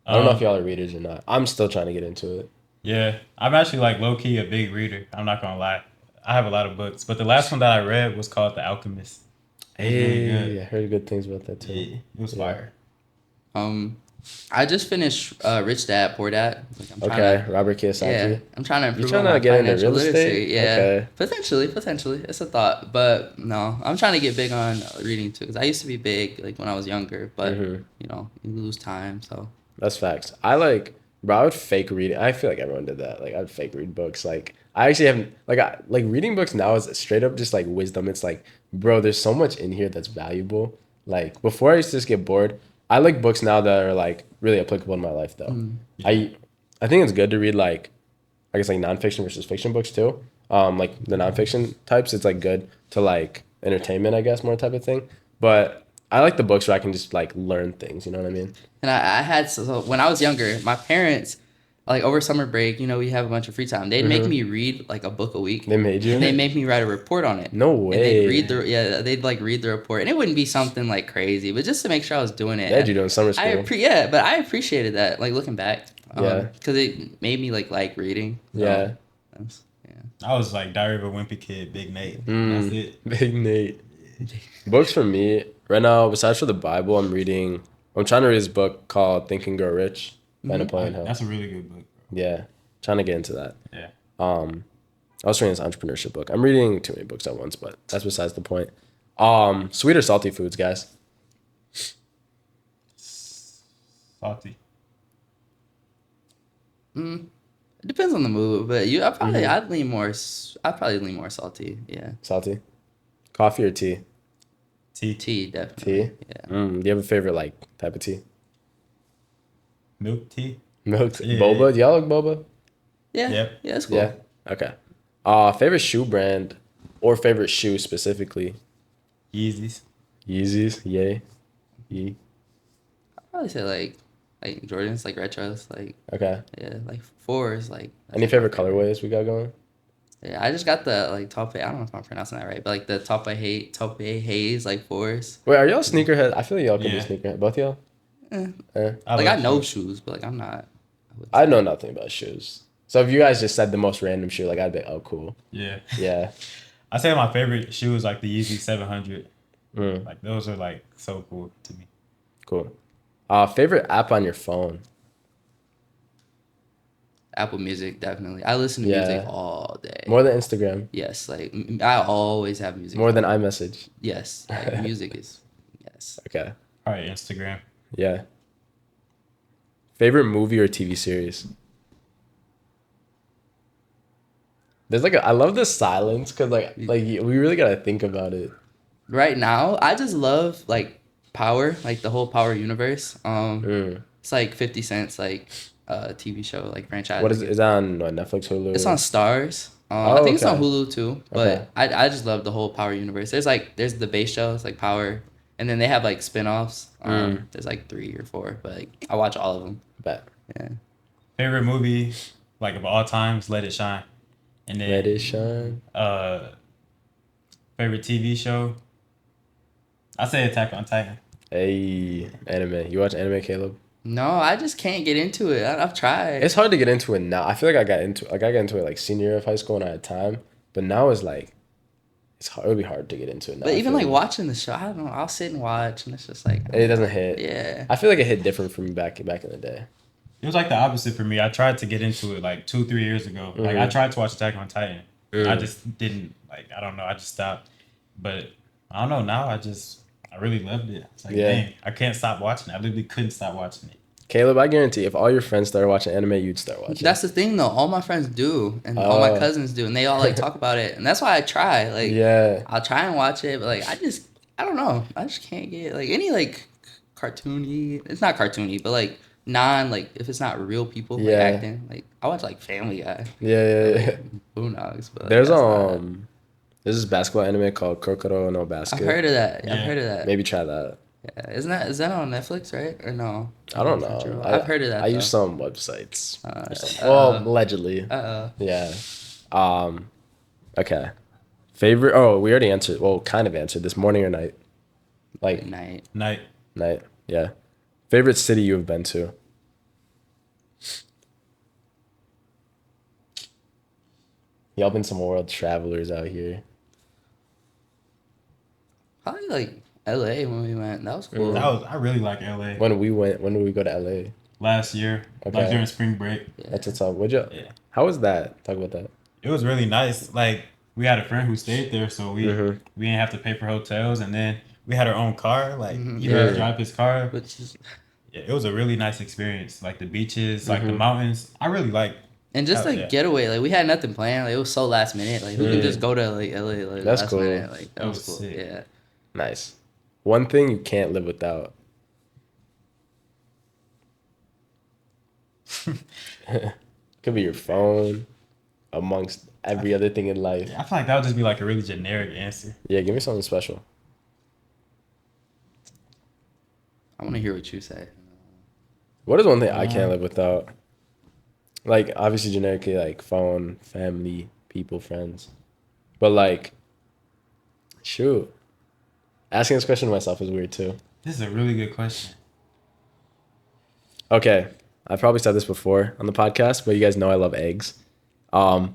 I don't know if y'all are readers or not. I'm still trying to get into it. Yeah, I'm actually like low key a big reader. I'm not gonna lie. I have a lot of books, but the last one that I read was called The Alchemist. really good. I heard good things about that too. Yeah, it was fire. I just finished Rich Dad Poor Dad. Like, I'm trying Okay, Robert Kiyosaki. Yeah, I'm trying to improve trying on to my get into financial real estate? literacy. Yeah, Okay. potentially, it's a thought, but no, I'm trying to get big on reading too because I used to be big like when I was younger, but Mhm. you know you lose time. So That's facts. Bro, I would fake read it. I feel like everyone did that. Like, I'd fake read books. Like, I actually haven't, like reading books now is straight up just like wisdom. It's like, bro, there's so much in here that's valuable. Like, before I used to just get bored. I like books now that are like really applicable in my life though. I think it's good to read like, I guess like nonfiction versus fiction books too. Like the nonfiction types, it's like good to like entertainment, I guess, more type of thing. But I like the books where I can just like learn things. You know what I mean? and I had so when I was younger, my parents like over summer break, you know, we have a bunch of free time. They'd make me read like a book a week. They made you. And they make me write a report on it. No And way. they'd like read the report, and it wouldn't be something like crazy, but just to make sure I was doing it. They had you doing summer school. But I appreciated that, like looking back. Yeah. Because it made me like reading. So, Yeah. yeah. I was like Diary of a Wimpy Kid, Big Nate. That's it. Big Nate. Books for me right now, besides for the Bible, I'm trying to read this book called Think and Grow Rich by Napoleon Hill. That's a really good book, bro. Yeah, trying to get into that. Yeah. I was reading this entrepreneurship book. I'm reading too many books at once, but that's besides the point. Sweet or salty foods, guys? Salty. It depends on the mood, but I'd probably lean more salty. Yeah, Salty. Coffee or tea? Tea, tea definitely. Tea. Yeah, Do you have a favorite like type of tea? milk tea. Milk. Yeah. Boba. Do y'all like boba? yeah, Yep. yeah. That's cool. Yeah. Okay. Favorite shoe brand or favorite shoe specifically? Yeezys. Yeezys. Yay. Yee. I'd probably say like Jordans, like retros, like Okay. yeah, like fours, like. that's Any like favorite my favorite. colorways we got going? Yeah, I just got the like Tope. I don't know if I'm pronouncing that right, but like the Tope Haze like fours. Wait, are y'all sneakerhead? I feel like y'all could be Yeah. sneakerhead. Both y'all? Eh. Eh. Like I love know shoes. shoes, but like I'm not. I know nothing about shoes. So if you guys just said the most random shoe, like I'd be, oh, cool. Yeah. Yeah. I say my favorite shoe is like the Yeezy 700. Mm, Like those are like so cool to me. cool. Favorite app on your phone? Apple Music, definitely. I listen to Yeah. music all day. More than Instagram. Yes, like I always have music. More than iMessage. Yes, like, music is yes. Okay. All right, Instagram. Yeah. Favorite movie or TV series? There's like I love the silence because we really gotta think about it. Right now, I just love like Power, like the whole Power universe. Mm. It's like 50 Cent's like TV show like franchise. What is that on what, Netflix, Hulu? It's on Stars. Oh, I think it's on okay. Hulu too. But Okay. I just love the whole Power universe. There's the base show. It's like Power, and then they have like spin-offs. There's like 3 or 4, but like, I watch all of them. Bet. Yeah. Favorite movie, like of all times, Let It Shine. And then Let It Shine. favorite TV show, I say Attack on Titan. Hey, anime. You watch anime, Caleb? No, I just can't get into it. I've tried. It's hard to get into it now. I feel like I got into it like senior year of high school and I had time, but now it's like it's hard. It would be hard to get into it now. But I even feel like watching the show, I don't know. I'll sit and watch, and it's just like it doesn't hit. yeah. I feel like it hit different for me back in the day. It was like the opposite for me. I tried to get into it like 2-3 years ago. Like I tried to watch Attack on Titan. I just didn't I don't know. I just stopped. But I don't know. Now I really loved it. It's like dang, I can't stop watching it. I literally couldn't stop watching it. Caleb, I guarantee if all your friends started watching anime, you'd start watching. That's the thing though. All my friends do, and all my cousins do, and they all like talk about it, and that's why I try. Like Yeah. I'll try and watch it, but like I don't know. I just can't get like any like cartoony. It's not cartoony, but like like if it's not real people like, Yeah. acting. Like I watch like Family Guy, Yeah. Boondocks, but like, There's that's not- there's this basketball anime called Kokoro no I've Basket. heard of that. Yeah. I've heard of that. Maybe try that. Yeah. Is that on Netflix, right? Or no? I don't know. Crunchyroll. I've heard of that. I use some websites. Uh, Well, allegedly. Uh-oh. Yeah. Okay. Favorite? Oh, we already answered. Well, kind of answered this. Morning or night? Like Night. Night. Yeah. Favorite city you have been to? Y'all been some world travelers out here. Probably like LA when we went. That was cool. I really like LA. When did we go to LA? Last year, Okay. like during spring break. That's what's up. Would you? Yeah. How was that? Talk about that. It was really nice. Like we had a friend who stayed there, so we Mhm. we didn't have to pay for hotels, and then we had our own car. Like he Yeah. would drive his car. Which is Yeah, it was a really nice experience. Like the beaches, like the mountains. I really like. and just Oh, like yeah. getaway. Like we had nothing planned. Like it was so last minute. Like who can just go to like LA like That's last cool. minute? Like that That was was cool. sick. Yeah. Nice. One thing you can't live without. Could be your phone, amongst every other thing in life. I feel like that would just be like a really generic answer. Yeah, give me something special. I want to hear what you say. What is one thing I can't live without? Like, obviously, generically, like phone, family, people, friends. But, like, shoot. Asking this question to myself is weird, too. This is a really good question. Okay. I probably said this before on the podcast, but you guys know I love eggs. No,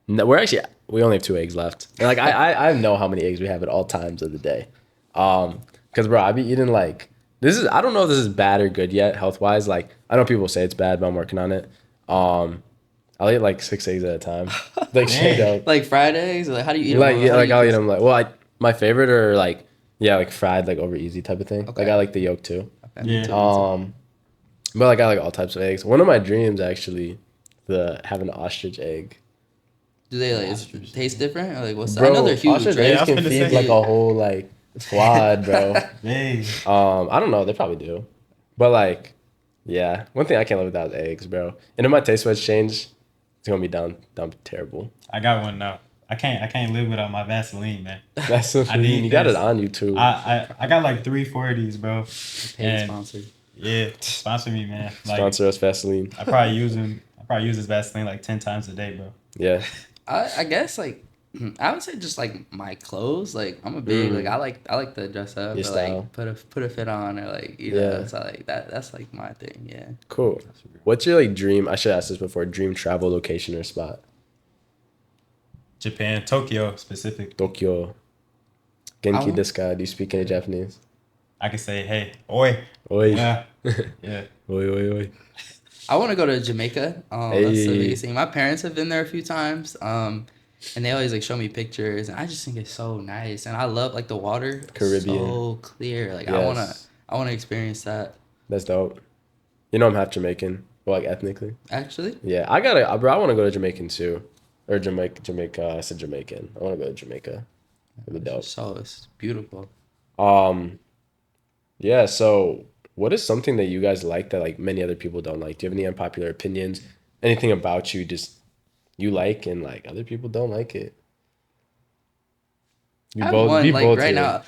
we only have 2 eggs left. And, like, I know how many eggs we have at all times of the day. Because, bro, I be eating, like, I don't know if this is bad or good yet, health-wise. Like, I know people say it's bad, but I'm working on it. I'll eat like 6 eggs at a time. Like straight up. Like fried eggs? Like how do you eat them? Like How yeah, do like you I'll eat eat them like my favorite are like like fried like over easy type of thing. Okay. Like I like the yolk too. Okay. Yeah. But like I like all types of eggs. One of my dreams actually, the having an ostrich egg. Do they like taste different or like what's? Bro, I know they're huge, ostrich right? I eggs was can gonna feed say. like a whole like squad, bro. Dang. I don't know. They probably do, but like, yeah. One thing I can't live without is eggs, bro. And if my taste buds change, it's gonna be down terrible. I got one now. I can't live without my Vaseline, man. That's what I need you got it this. on you too. I got like 3 of these, bro. Paid And sponsor. yeah, sponsor me, man. Like Sponsor us, Vaseline. I probably use this Vaseline like 10 times a day, bro. Yeah. I guess like I would say just like my clothes. Like I'm a big like I like to dress up Your or style. like put a fit on or like you Yeah. know so like that's like my thing. Yeah. Cool. What's your like dream? I should ask this before. Dream travel location or spot? Japan, Tokyo specific. Tokyo. I Genki want- desu ka? Do you speak any Japanese? I can say, hey, oi, Oi. yeah, yeah. Oi, oi, oi. I want to go to Jamaica. That's the Hey. biggest thing. My parents have been there a few times. And they always like show me pictures, and I just think it's so nice. And I love like the water, Caribbean. so clear. Like Yes. I wanna experience that. That's dope. You know I'm half Jamaican. Well, like ethnically. Actually, Yeah, bro, I want to go to Jamaican too. Or Jamaica. I said Jamaican. I want to go to Jamaica. It'd be dope. so it's beautiful. Yeah, so what is something that you guys like that like many other people don't like? Do you have any unpopular opinions? Anything about you just you like and like other people don't like it? I have one be like bold right here.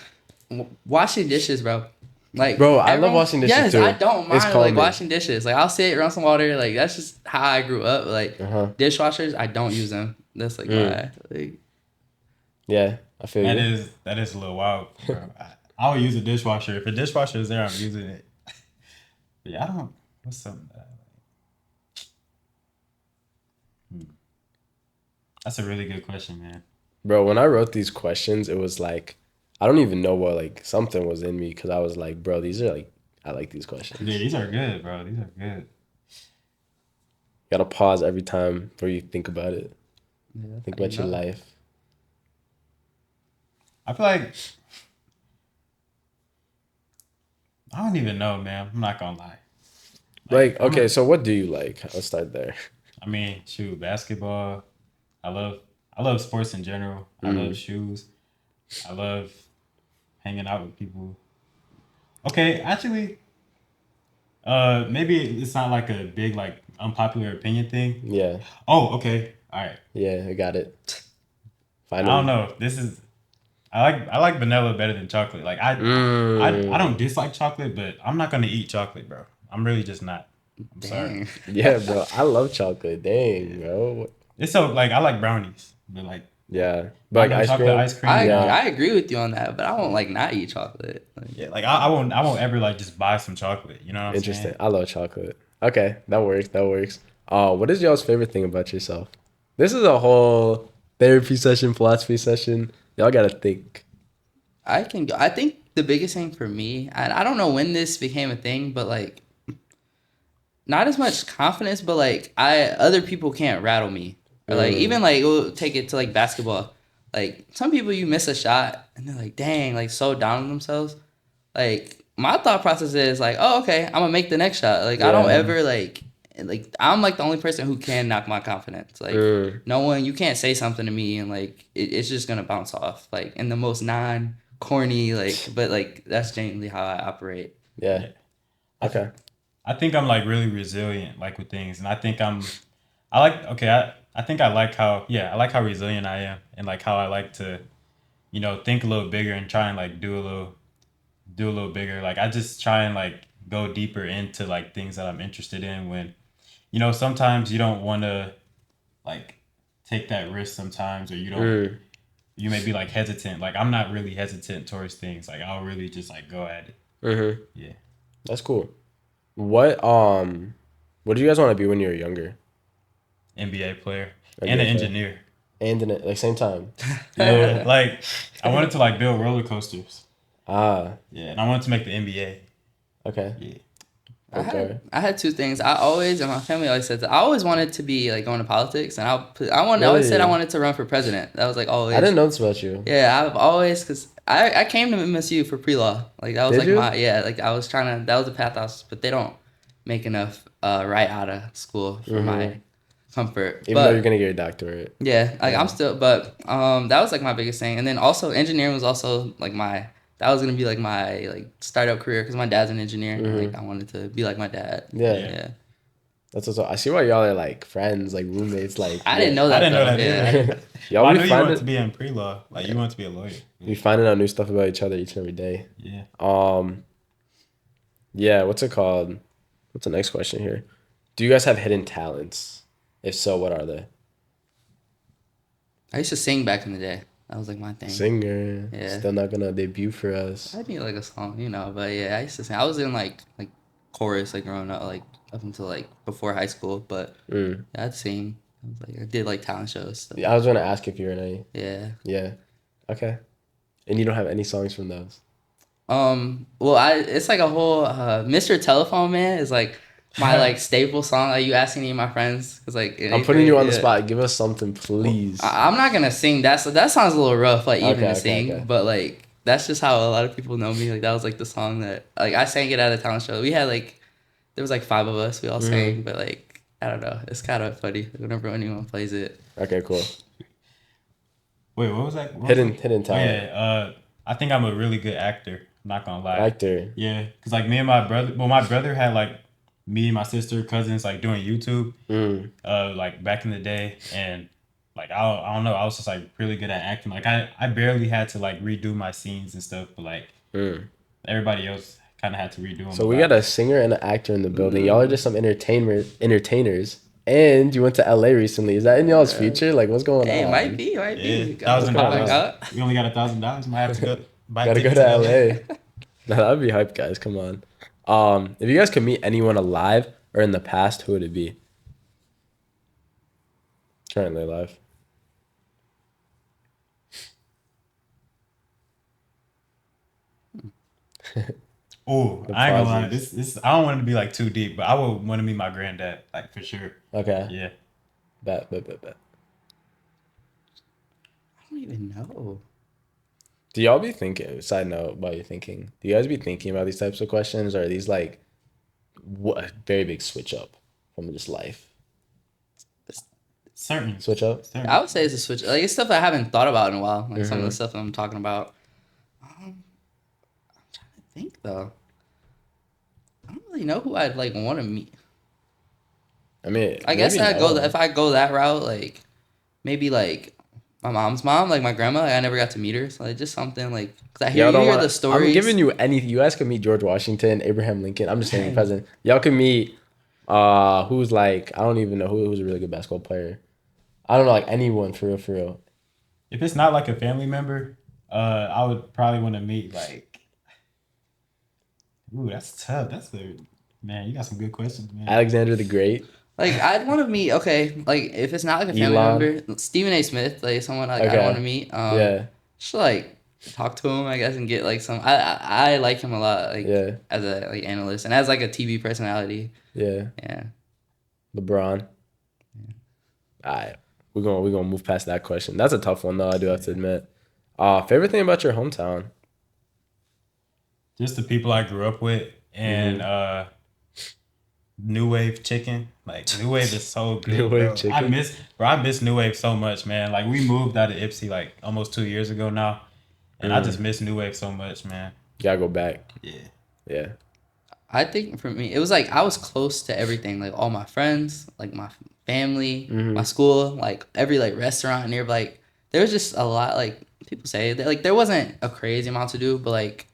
now, washing dishes, bro. Like, Bro, I love washing dishes yes, too. I don't It's mind like calming. washing dishes. Like, I'll sit, run some water. Like, that's just how I grew up. Like, Uh-huh. dishwashers, I don't use them. That's like my like. Yeah, I feel you. That is a little wild, bro. I would use a dishwasher. If a dishwasher is there, I'm using it. But yeah, I don't. What's something that I like? That's a really good question, man. Bro, when I wrote these questions, it was like I don't even know what like something was in me because I was like, bro, these are like I like these questions. Yeah, these are good, bro. These are good. Gotta pause every time before you think about it. Yeah, Think about your life. I feel like I don't even know, man. I'm not gonna lie. Like, okay, so what do you like? Let's start there. I mean, shoot, basketball. I love sports in general. I love shoes. I love hanging out with people. Okay, actually, maybe it's not like a big like unpopular opinion thing. Yeah, Oh, okay, all right. yeah, I got it. I Finally. don't know. This is I like vanilla better than chocolate. Like I don't dislike chocolate, but I'm not gonna eat chocolate, bro. I'm really just not. I'm sorry. Dang. Yeah, bro, I love chocolate. Dang, bro. It's so like I like brownies, but like Yeah, but like ice cream. I Yeah. I agree with you on that, but I won't like not eat chocolate. Like, yeah, like I won't ever like just buy some chocolate. You know what I'm Interesting. saying? I love chocolate. Okay, that works. That works. What is y'all's favorite thing about yourself? This is a whole therapy session, philosophy session. Y'all gotta think. I can go. I think the biggest thing for me, and I don't know when this became a thing, but like, not as much confidence, but like other people can't rattle me. Or like even like we'll take it to like basketball. Like some people you miss a shot and they're like, dang, like so down on themselves. Like my thought process is like, oh okay, I'm gonna make the next shot. Like I don't Yeah. ever like I'm like the only person who can knock my confidence. Like no one, you can't say something to me and like it's just gonna bounce off. Like in the most non corny like, but like that's genuinely how I operate. Yeah. Okay. I think I'm like really resilient like with things, and I think I think I like how resilient I am, and like how I like to, think a little bigger and try and like do a little bigger. Like I just try and like go deeper into like things that I'm interested in when, sometimes you don't want to like take that risk sometimes, or you don't, you may be like hesitant. Like I'm not really hesitant towards things. Like I'll really just like go at it. Mm-hmm. Yeah. That's cool. What do you guys want to be when you were younger? NBA player NBA and an player. engineer. And in it, like same time. Yeah, like I wanted to like build roller coasters. Ah, Yeah, and I wanted to make the NBA. okay. Yeah. Okay. I had two things. I always, and my family always said that I always wanted to be like going to politics, and I always said I Really? wanted to run for president. That was like always. I didn't know this about you. Yeah, I've always because I came to MSU for pre-law. Like that was Did like you? like I was trying to, that was the path I was, but they don't make enough right out of school for my comfort. Even though But you're gonna get your doctorate. yeah, like Yeah. I'm still, but that was like my biggest thing. And then also engineering was also like that was gonna be like my like startup career because my dad's an engineer. Like I wanted to be like my dad. Yeah. Yeah. That's also. I see why y'all are like friends, like roommates. Like I didn't know that. I didn't know though. that Yeah. either. y'all Well, I be knew you wanted to finding be in pre-law. Like you wanted to be a lawyer. we finding out new stuff about each other each and every day. Yeah. Yeah. What's it called? What's the next question here? Do you guys have hidden talents? If so, what are they? I used to sing back in the day. That was like my thing. Singer. Yeah. Still not gonna debut for us. I need like a song, but yeah, I used to sing. I was in like chorus like growing up, like up until like before high school, but yeah, I'd sing. I did like talent shows. So. Yeah, I was gonna ask if you were in any. Yeah. Yeah. Okay. And you don't have any songs from those. Well, it's like a whole Mr. Telephone Man is like my like staple song. Like you ask any of my friends because like I'm putting you on the spot. Give us something, please. I'm not gonna sing. That sounds a little rough, like even to Okay, sing. okay. But like that's just how a lot of people know me. Like that was like the song that like I sang it at a talent show. We had like there was like 5 of us. We all sang, but like I don't know. It's kind of funny whenever anyone plays it. Okay, cool. Wait, what was that? Hidden Oh, talent. yeah. I think I'm a really good actor. I'm not gonna lie. Actor. Yeah, cause like me and my brother. Well, my brother had like me and my sister, cousins, like doing YouTube. Like back in the day, and like I don't know. I was just like really good at acting. Like I barely had to like redo my scenes and stuff, but like everybody else kind of had to redo them. So we got a singer and an actor in the building. Y'all are just some entertainers. And you went to LA recently. Is that in y'all's future? Like, what's going Hey, on? might be. $1,000. $1,000. We only got $1,000. Might have to go. Buy Gotta go tickets to LA. No, that'd be hype, guys. Come on. If you guys could meet anyone alive or in the past, who would it be? Currently alive. Oh, I ain't gonna lie. This I don't want it to be like too deep, but I would want to meet my granddad, like for sure. Okay. Yeah. Bet. I don't even know. Do y'all be thinking, side note about you thinking, do you guys be thinking about these types of questions? Or are these like what a very big switch up from just life? Certain. Switch up? I would say it's a switch. Like it's stuff I haven't thought about in a while. Like some of the stuff that I'm talking about. I'm trying to think though. I don't really know who I'd like want to meet. I mean, I guess maybe if I go that route, like maybe like my mom's mom, like my grandma. Like, I never got to meet her, so like just something like because I hear the stories. I'm giving you anything. You guys could meet George Washington, Abraham Lincoln. I'm just saying, president. Y'all could meet. Who's like I don't even know who's a really good basketball player. I don't know, like anyone for real. If it's not like a family member, I would probably want to meet like. Ooh, that's tough. Man. You got some good questions, man. Alexander the Great. Like I'd want to meet. Okay, like if it's not like a family Elon. member, Stephen A. Smith, like someone like Okay. I want to meet. Yeah. Just like talk to him, I guess, and get like some. I like him a lot, like as a like analyst and as like a TV personality. Yeah. Yeah. LeBron. Yeah. All right, we're gonna move past that question. That's a tough one though. I do have to admit. Favorite thing about your hometown? Just the people I grew up with and New Wave chicken. Like New Wave is so good. New Wave bro. chicken. I miss New Wave so much, man. Like we moved out of Ipsy like almost 2 years ago now. And I just miss New Wave so much, man. You gotta go back. Yeah. Yeah. I think for me, it was like I was close to everything, like all my friends, like my family, my school, like every like restaurant near. Like there was just a lot. Like people say that like there wasn't a crazy amount to do, but like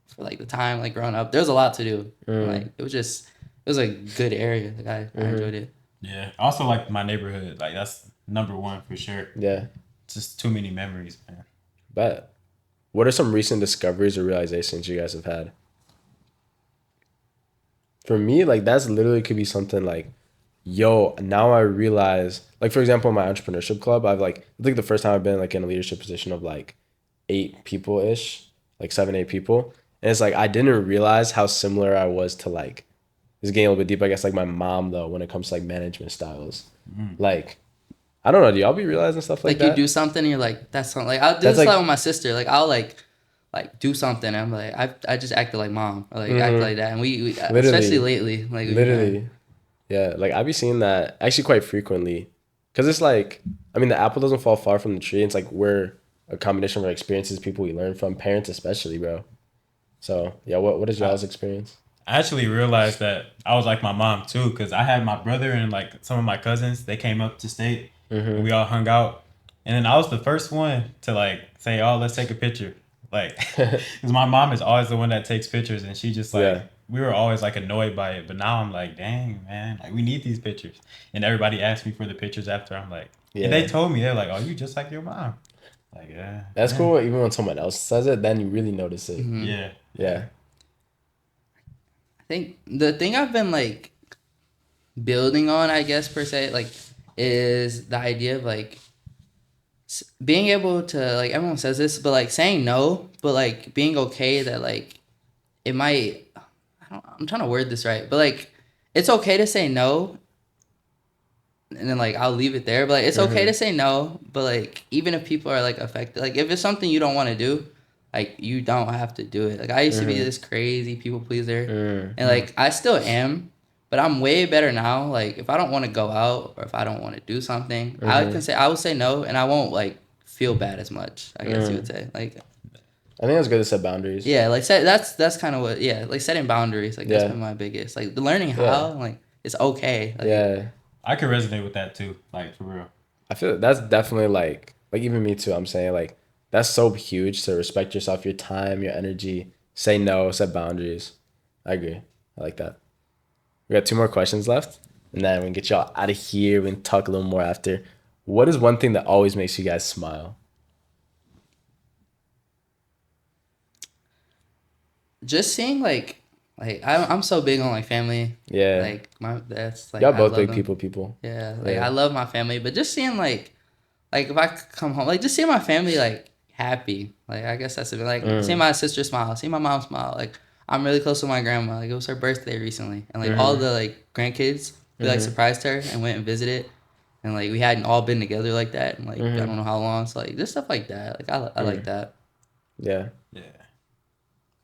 for like the time like growing up, there was a lot to do. Like it was a good area. Like I enjoyed it. Yeah. Also like my neighborhood. Like that's number one for sure. Yeah. Just too many memories, man. Bet. What are some recent discoveries or realizations you guys have had? For me, like that's literally could be something like, yo, now I realize, like for example, in my entrepreneurship club, I think the first time I've been like in a leadership position of like 8 people ish, like 7, 8 people. And it's like, I didn't realize how similar I was to like, this is getting a little bit deep, I guess like my mom though, when it comes to like management styles. Like, I don't know, do y'all be realizing stuff like that? Like you do something and you're like, that's something. Like I'll do That's this like- with my sister. Like I'll like do something. And I'm like, I just acted like mom. Or like act like that. And we especially lately. Like Literally. Yeah, like I be seeing that actually quite frequently Because it's like, I mean, the apple doesn't fall far from the tree. It's like we're a combination of our experiences, people we learn from, parents especially, bro. So yeah, what is y'all's experience? I actually realized that I was like my mom too, because I had my brother and like some of my cousins. They came up to state, and we all hung out. And then I was the first one to like say, "Oh, let's take a picture." Like, because my mom is always the one that takes pictures, and she just like Yeah. we were always like annoyed by it. But now I'm like, dang man, like we need these pictures. And everybody asked me for the pictures after. I'm like, and they Yeah. told me they're like, "Oh, you just like your mom." Like, yeah, That's yeah, cool. Even when someone else says it, then you really notice it. yeah, Yeah. I think the thing I've been like building on, I guess per se, like, is the idea of like being able to like everyone says this, but like saying no, but like being okay that like it might. I'm trying to word this right, but like it's okay to say no, and then like I'll leave it there. But like it's okay to say no, but like even if people are like affected, like if it's something you don't want to do, like you don't have to do it. Like I used to be this crazy people pleaser, and like I still am, but I'm way better now. Like if I don't want to go out or if I don't want to do something, I will say no, and I won't like feel bad as much. I guess you would say like. I think it's good to set boundaries. Yeah, like that's kind of what like setting boundaries. Like that's been my biggest like learning how like it's okay. Like, Yeah. I can resonate with that too. Like for real. I feel that's definitely like even me too. I'm saying like that's so huge to respect yourself, your time, your energy, say no, set boundaries. I agree. I like that. We got two more questions left, and then we can get y'all out of here. We can talk a little more after. What is one thing that always makes you guys smile? just seeing like I'm so big on like family. Yeah. Like that's like Y'all I both love big them. people. Yeah, like Yeah. I love my family, but just seeing like if I come home, like just seeing my family like happy. Like I guess that's it. Like seeing my sister smile, seeing my mom smile. Like I'm really close with my grandma. Like it was her birthday recently, and like all the like grandkids, we like surprised her and went and visited, and like we hadn't all been together like that, and like I don't know how long. So like just stuff like that. Like I like that. Yeah. Yeah.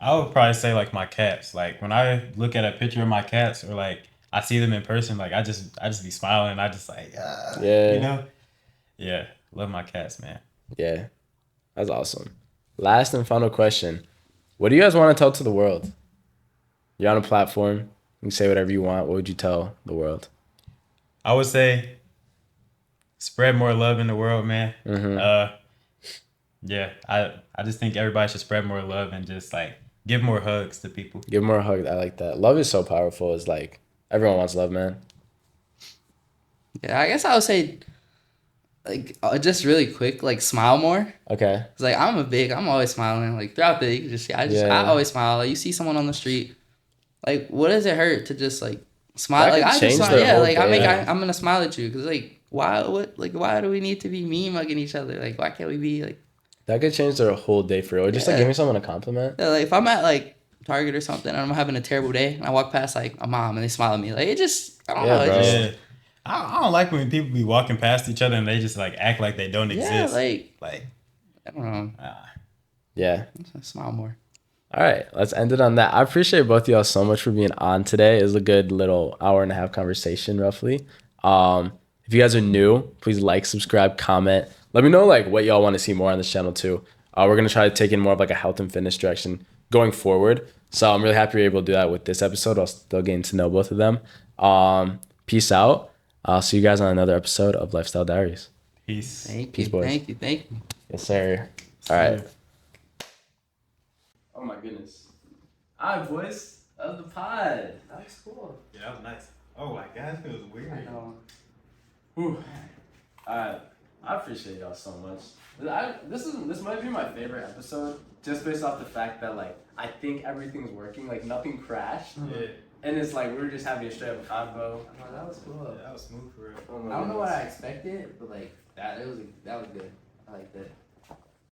I would probably say like my cats. Like when I look at a picture of my cats or like I see them in person, like I just be smiling. I just like Yeah. you know, yeah, love my cats, man. Yeah. That's awesome. Last and final question. What do you guys want to tell to the world? You're on a platform. You can say whatever you want. What would you tell the world? I would say spread more love in the world, man. Yeah, I just think everybody should spread more love and just like give more hugs to people. Give more a hug. I like that. Love is so powerful. It's like everyone wants love, man. Yeah, I guess I would say like just really quick, like smile more. Okay. Cause like I'm always smiling. Like throughout the, you can just see, I Yeah. always smile. Like you see someone on the street, like what does it hurt to just like smile? That Like could I just change smile. their Yeah, whole like day. I'm gonna smile at you. Cause like why do we need to be mean mugging each other? Like why can't we be like That could change their whole day for real. Or just like Yeah. giving someone a compliment. yeah, like if I'm at like Target or something and I'm having a terrible day and I walk past like a mom and they smile at me, like it just I don't Yeah, know. bro. It just, Yeah, I don't like when people be walking past each other and they just like act like they don't yeah, exist. like I don't know. Yeah. Smile more. All right. Let's end it on that. I appreciate both of y'all so much for being on today. It was a good little hour and a half conversation, roughly. If you guys are new, please like, subscribe, comment. Let me know like what y'all want to see more on this channel too. We're gonna try to take in more of like a health and fitness direction going forward. So I'm really happy you're able to do that with this episode. I'll still getting to know both of them. Peace out. I'll see you guys on another episode of Lifestyle Diaries. Peace. Thank Peace, you. boys. Thank you. Thank you. Yes, sir. All right. Oh my goodness. All right, boys. That was the pod. That was cool. Yeah, that was nice. Oh my gosh, it was weird. I know. Whew. I appreciate y'all so much. This might be my favorite episode, just based off the fact that like I think everything's working, like nothing crashed, Yeah, and it's like we were just having a straight up convo. Oh, that was cool. that was smooth for real. Oh my I don't know what goodness. I expected, but like that was good. I liked it.